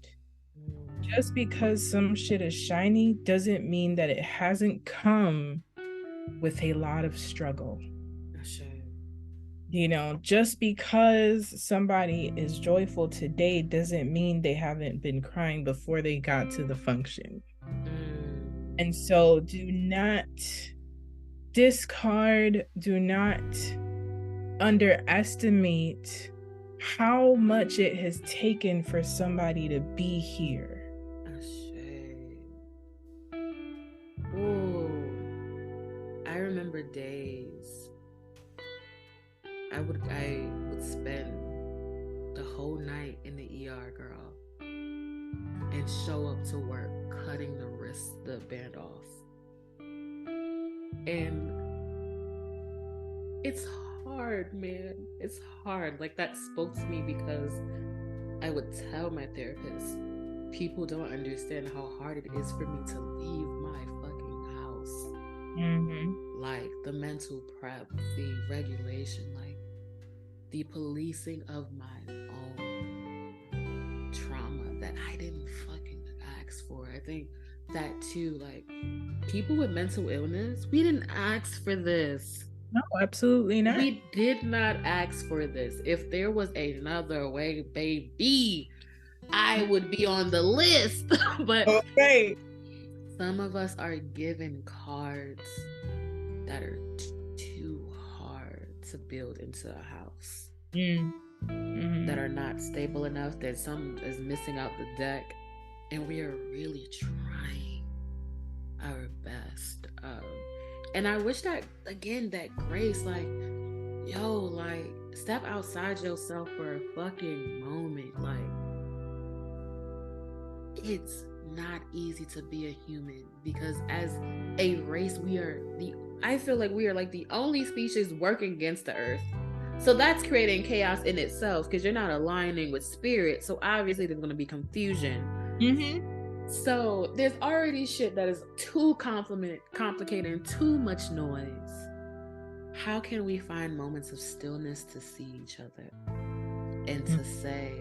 S3: Just because some shit is shiny doesn't mean that it hasn't come with a lot of struggle. You know, just because somebody is joyful today doesn't mean they haven't been crying before they got to the function. And so do not discard, do not underestimate how much it has taken for somebody to be here.
S2: I remember days I would spend the whole night in the ER, girl, and show up to work cutting the band off. And it's hard, man. It's hard. Like, that spoke to me, because I would tell my therapist, people don't understand how hard it is for me to leave my fucking house. Like, the mental prep, the regulation, like, the policing of my own trauma that I didn't fucking ask for. I think that too, like, people with mental illness, we didn't ask for this.
S3: No, absolutely not.
S2: We did not ask for this. If there was another way, baby, I would be on the list. But
S3: okay.
S2: Some of us are given cards that are too hard to build into a house. That are not stable enough, that some is missing out the deck, and we are really trying our best. And I wish that, again, that grace, like, yo, like, step outside yourself for a fucking moment. Like, it's not easy to be a human, because as a race, I feel like we are like the only species working against the earth. So that's creating chaos in itself, because you're not aligning with spirit. So obviously there's going to be confusion. So there's already shit that is too complicated and too much noise. How can we find moments of stillness to see each other and to say,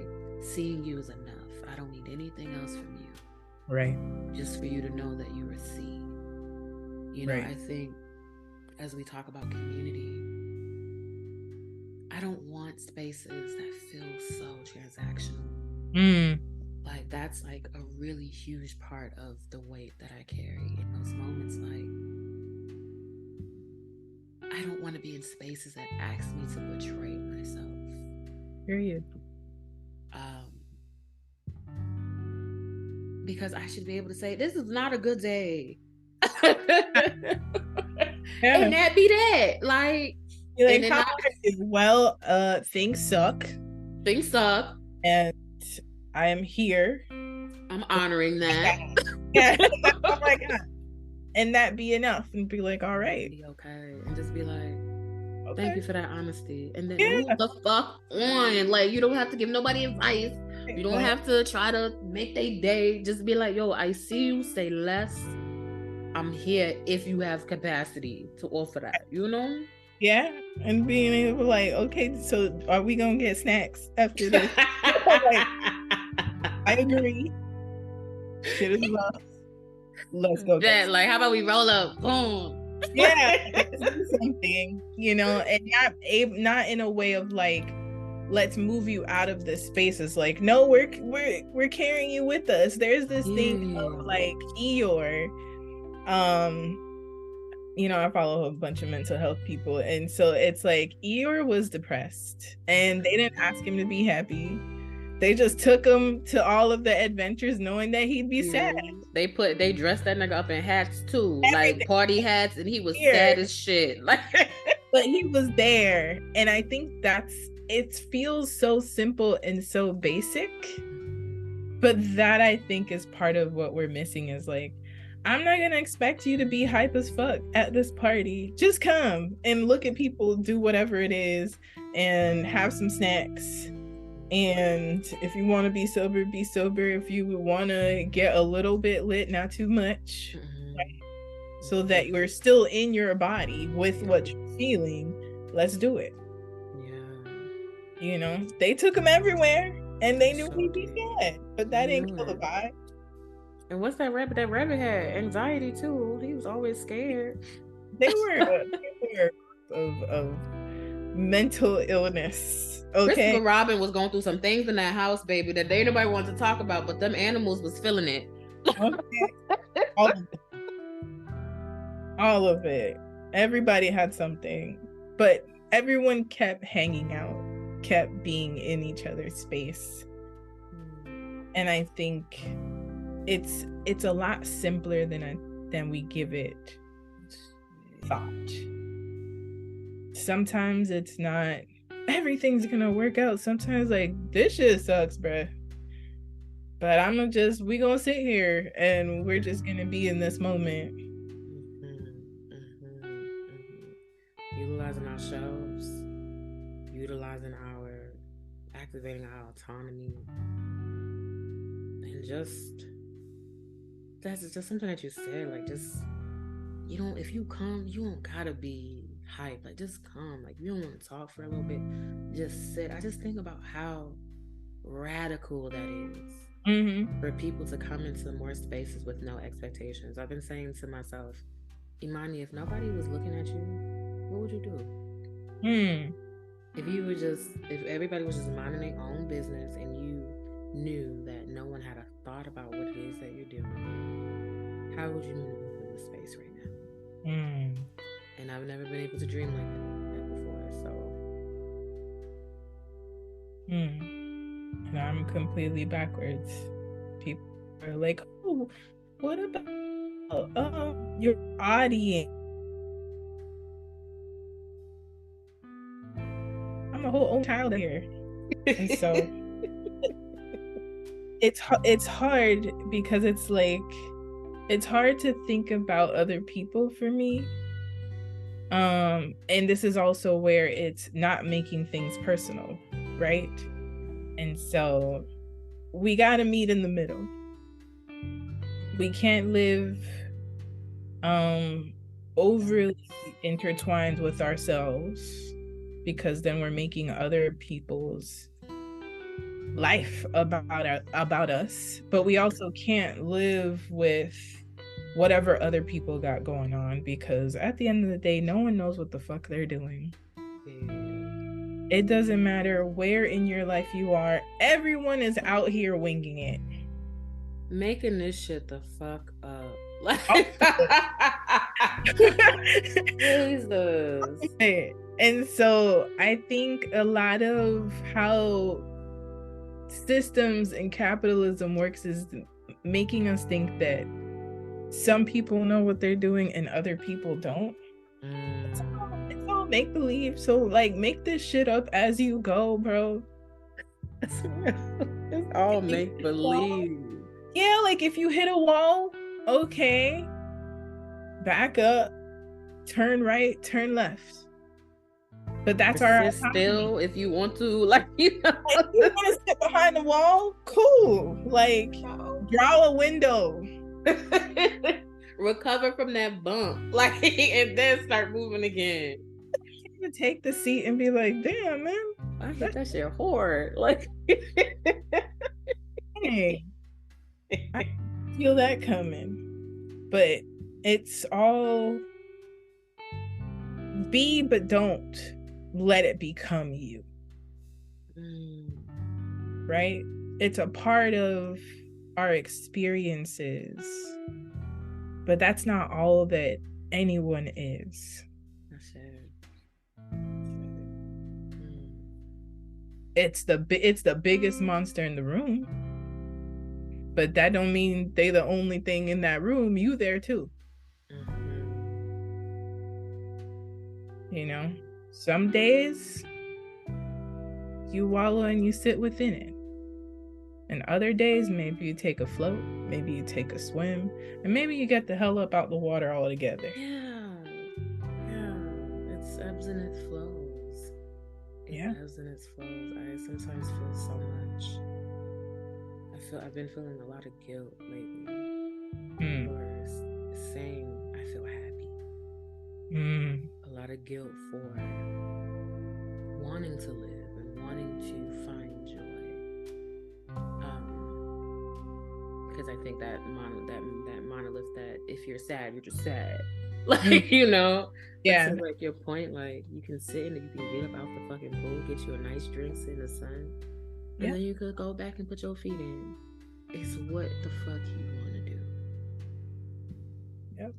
S2: seeing you is enough. I don't need anything else from you.
S3: Right.
S2: Just for you to know that you are seen. You know, right. I think as we talk about community, I don't want spaces that feel so transactional. Like, that's like a really huge part of the weight that I carry in those moments. Like, I don't want to be in spaces that ask me to betray myself.
S3: Period.
S2: Because I should be able to say, this is not a good day. And that be that. Like,
S3: how well, things suck.
S2: Things suck.
S3: And I am here.
S2: I'm honoring that.
S3: Yeah. Oh my God. And that be enough, and be like, all right.
S2: Be okay. And just be like, okay, thank you for that honesty. And then
S3: move
S2: the fuck on. Like, you don't have to give nobody advice. You don't have to try to make their day. Just be like, yo, I see you, say less. I'm here if you have capacity to offer that, you know?
S3: Yeah. And being able to, like, okay, so are we gonna get snacks after this? Like, I agree. Shit is love. Let's go.
S2: Yeah, like, how about we roll up? Boom.
S3: Yeah. Something, you know, and not in a way of like, let's move you out of this space. It's like, no, we're carrying you with us. There's this thing of like Eeyore. You know, I follow a bunch of mental health people, and so it's like Eeyore was depressed, and they didn't ask him to be happy. They just took him to all of the adventures knowing that he'd be sad.
S2: They dressed that nigga up in hats too, like party hats, and he was sad as shit. Like,
S3: but he was there, and I think it feels so simple and so basic, but that I think is part of what we're missing. Is like, I'm not gonna expect you to be hype as fuck at this party. Just come and look at people do whatever it is and have some snacks. And if you want to be sober, be sober. If you want to get a little bit lit, not too much, right? So that you're still in your body with what you're feeling, let's do it. You know, they took him everywhere, and they knew he'd be sad, but that didn't kill the vibe.
S2: And what's that rabbit? That rabbit had anxiety too. He was always scared.
S3: They were of mental illness. Okay,
S2: Christopher Robin was going through some things in that house, baby, that ain't nobody wanted to talk about, but them animals was feeling it.
S3: Okay. All of it. Everybody had something, but everyone kept hanging out, kept being in each other's space. And I think it's a lot simpler than we give it thought. Sometimes it's not everything's gonna work out. Sometimes, like, this shit sucks, bruh, but we gonna sit here and we're just gonna be in this moment.
S2: Utilizing ourselves, activating our autonomy, and that's just something that you said, like, just, you know, if you come, you don't gotta be hype, like, just come. Like, you don't want to talk for a little bit, just sit. I just think about how radical that is for people to come into more spaces with no expectations. I've been saying to myself, Imani, if nobody was looking at you, what would you do? If everybody was just minding their own business, and knew that no one had a thought about what it is that you're doing, how would you move in the space right now? And I've never been able to dream like that before, so.
S3: And I'm completely backwards. People are like, oh, what about your audience? I'm a whole old child here. And so it's hard because it's like, it's hard to think about other people for me. And this is also where it's not making things personal, right? And so we gotta meet in the middle. We can't live overly intertwined with ourselves, because then we're making other people's life about us. But we also can't live with whatever other people got going on, because at the end of the day, no one knows what the fuck they're doing. It doesn't matter where in your life you are. Everyone is out here winging it,
S2: making this shit the fuck up. Like, Jesus.
S3: And so I think a lot of how systems and capitalism works is making us think that some people know what they're doing and other people don't. It's all make believe. So like, make this shit up as you go, bro.
S2: It's all make believe.
S3: Yeah, like if you hit a wall, okay, back up, turn right, turn left. But that's our
S2: still, if you want to, like, you know,
S3: if you want to sit behind the wall, cool. Like, draw a window.
S2: Recover from that bump, like, and then start moving again.
S3: You take the seat and be like, damn, man,
S2: I hit that shit hard. Like,
S3: hey, I feel that coming. But it's all be, but don't let it become you. Right? It's a part of our experiences, but that's not all that anyone is.
S2: That's it.
S3: It's the biggest monster in the room, but that don't mean they the only thing in that room. You there too. You know, some days you wallow and you sit within it, and other days maybe you take a float, maybe you take a swim, and maybe you get the hell up out the water altogether.
S2: Yeah, it's ebbs and it flows. Ebbs and it flows. I sometimes feel so much. I've been feeling a lot of guilt lately for saying I feel happy. A lot of guilt for wanting to live and wanting to find joy. Because I think that monolith that if you're sad, you're just sad. Like, you know?
S3: Yeah.
S2: That's like your point. Like, you can sit and you can get up out the fucking pool, get you a nice drink, sit in the sun, and then you could go back and put your feet in. It's what the fuck you want to do.
S3: Yep.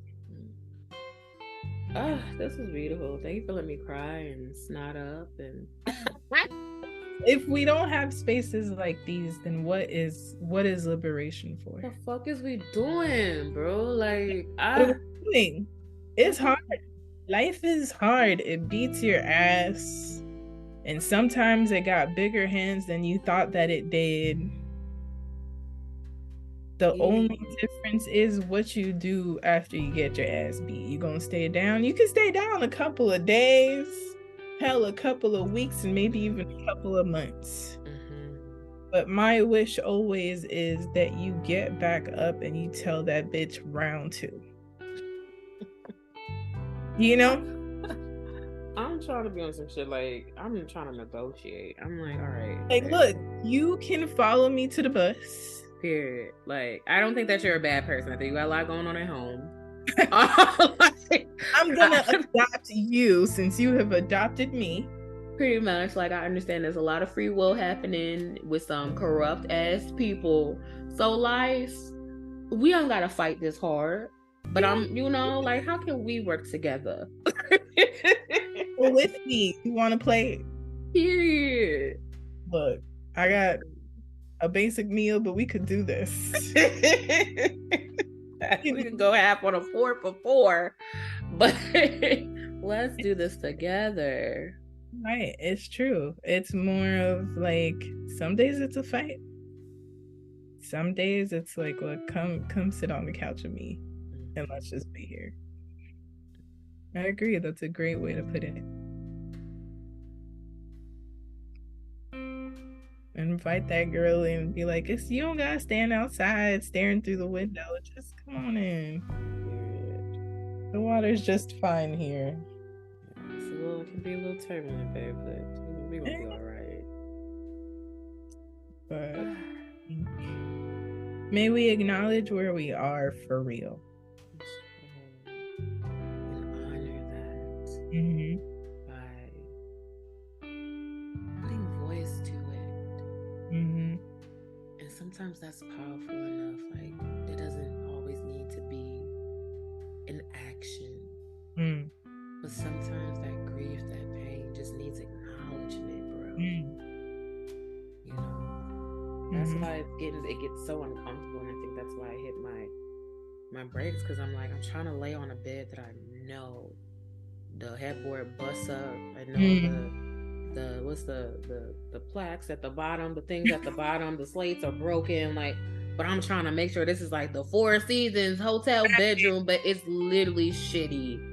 S2: This is beautiful. Thank you for letting me cry and snot up. And
S3: if we don't have spaces like these, then what is liberation for?
S2: What the fuck is we doing, bro? Like,
S3: what are we doing? It's hard. Life is hard. It beats your ass, and sometimes it got bigger hands than you thought that it did. The only difference is what you do after you get your ass beat. You gonna stay down? You can stay down a couple of days, hell, a couple of weeks, and maybe even a couple of months. But my wish always is that you get back up and you tell that bitch round two. You know?
S2: I'm trying to be on some shit, like, I'm trying to negotiate. I'm like, all right.
S3: Like, look, you can follow me to the bus.
S2: Period. Like, I don't think that you're a bad person. I think you got a lot going on at home.
S3: I'm gonna adopt you since you have adopted me.
S2: Pretty much. Like, I understand there's a lot of free will happening with some corrupt ass people. So, like, we don't gotta fight this hard. But I'm, like, how can we work together?
S3: Well, with me, you want to play?
S2: Period.
S3: Look, I got a basic meal, but we could do this.
S2: We can go half on a 4 for 4, but let's do this together.
S3: Right, it's true. It's more of like, some days it's a fight. Some days it's like, look, come sit on the couch with me and let's just be here. I agree. That's a great way to put it. Invite that girl in and be like, you don't gotta stand outside staring through the window. Just come on in. The water's just fine here.
S2: It can be a little turbulent, babe, but we gonna be all right.
S3: But may we acknowledge where we are for real.
S2: And honor that by putting voice to it. And sometimes that's powerful enough. Like, it doesn't always need to be an action. But sometimes that grief, that pain just needs acknowledgement, bro. That's why it gets so uncomfortable, and I think that's why I hit my brakes, because I'm like, I'm trying to lay on a bed that I know the headboard busts up. I know the what's the plaques at the bottom, the things at the bottom, the slates are broken, like, but I'm trying to make sure this is like the Four Seasons hotel bedroom, but it's literally shitty.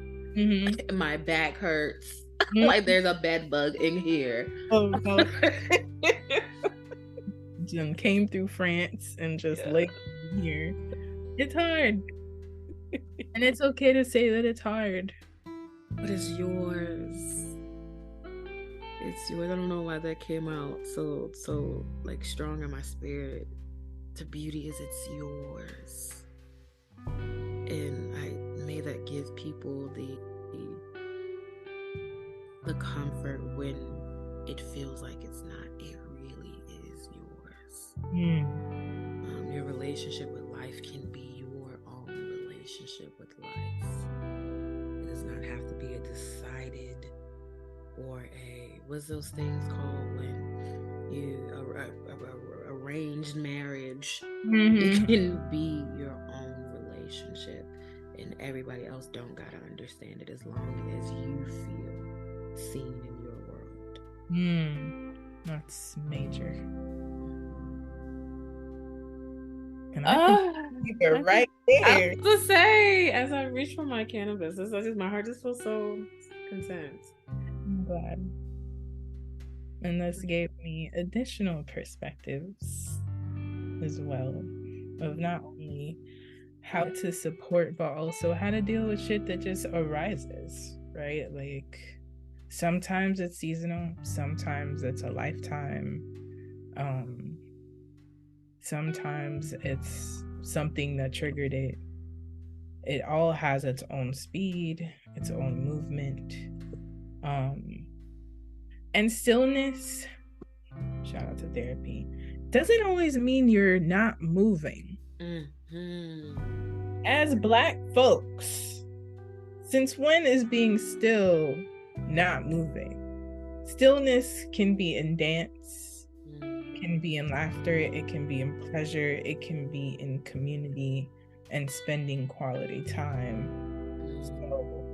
S2: My back hurts. Like there's a bed bug in here.
S3: Oh no. Jim came through France and just laid here. It's hard. And it's okay to say that it's hard.
S2: But it's yours. It's yours. I don't know why that came out so like strong in my spirit. The beauty is it's yours. And may that give people the comfort when it feels like it's not. It really is yours. Your relationship with life can be your own relationship with life. It does not have to be a decided or what's those things called when you arranged marriage. It can be your own relationship, and everybody else don't gotta understand it as long as you feel seen in your world.
S3: That's major. And you're right there.
S2: I was to say, as I reach for my cannabis, my heart just feels so content.
S3: I'm glad. And this gave me additional perspectives as well of not only how to support, but also how to deal with shit that just arises, right? Like, sometimes it's seasonal, sometimes it's a lifetime, sometimes it's something that triggered it. It all has its own speed, its own movement, and stillness, shout out to therapy, doesn't always mean you're not moving. As Black folks, since when is being still not moving? Stillness can be in dance, it can be in laughter, it can be in pleasure, it can be in community and spending quality time. So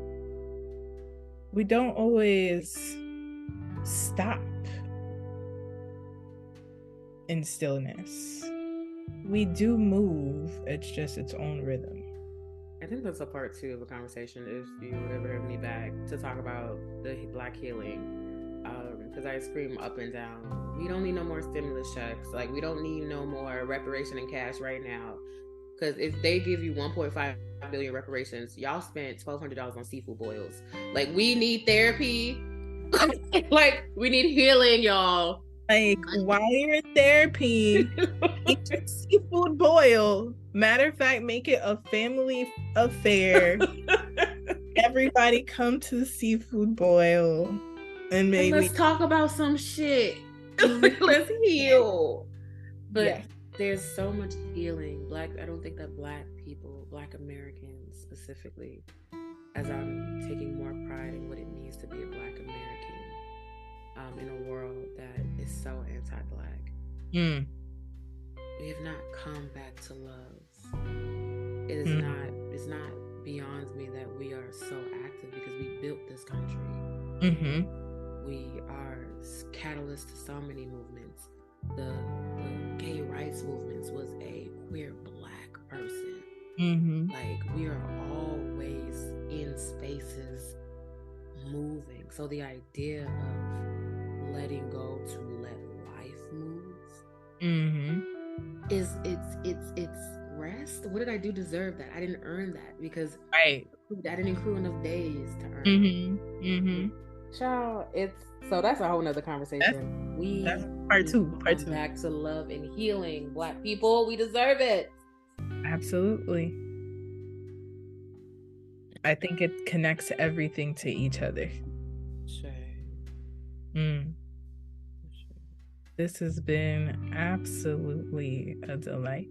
S3: we don't always stop in stillness. We do move, it's just its own rhythm.
S2: I think that's a part 2 of the conversation if you ever have me back to talk about the Black healing, because I scream up and down, we don't need no more stimulus checks. Like, we don't need no more reparation in cash right now, because if they give you 1.5 billion reparations, y'all spent $1,200 on seafood boils. Like, we need therapy. Like, we need healing, y'all.
S3: Like, while you're in therapy, eat your seafood boil. Matter of fact, make it a family affair. Everybody come to the seafood boil And maybe
S2: let's talk about some shit. Let's heal. But
S3: yeah.
S2: there's so much healing. I don't think that Black people, Black Americans specifically, as I'm taking more pride in what it means to be a Black American, in a world that is so anti-Black. We have not come back to love. It's not beyond me that we are so active because we built this country. We are catalysts to so many movements. The gay rights movements was a queer Black person. Like, we are always in spaces moving. So the idea of letting go to let life move is it's rest. What did I do to deserve that? I didn't earn that because I didn't accrue enough days to earn it. Child, that's a whole nother conversation.
S3: That's part two.
S2: Back to love and healing. Black people, we deserve it.
S3: Absolutely. I think it connects everything to each other.
S2: Sure.
S3: This has been absolutely a delight.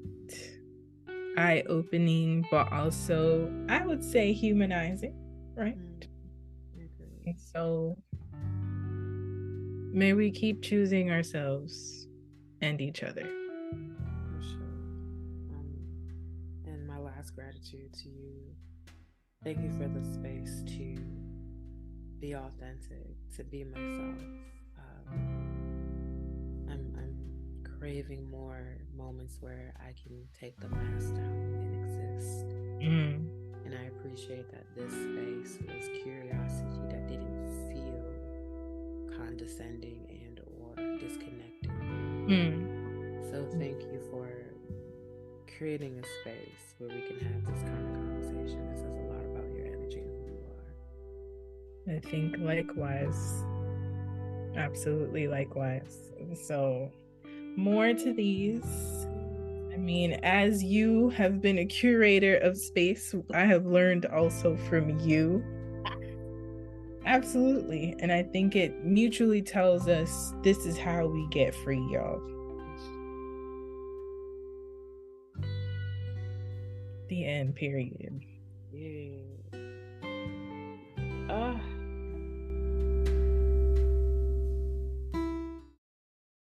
S3: Eye-opening, but also, I would say, humanizing, right? And so, may we keep choosing ourselves and each other.
S2: For sure. And my last gratitude to you. Thank you for the space to be authentic, to be myself. I'm craving more moments where I can take the mask down and exist. And I appreciate that this space was curiosity that didn't feel condescending and or disconnected. So thank you for creating a space where we can have this kind of conversation. It says a lot about your energy and who you are.
S3: I think likewise. Absolutely likewise. So more to these. I mean, as you have been a curator of space, I have learned also from you. Absolutely. And I think it mutually tells us this is how we get free, y'all. The end, period.
S2: Yeah.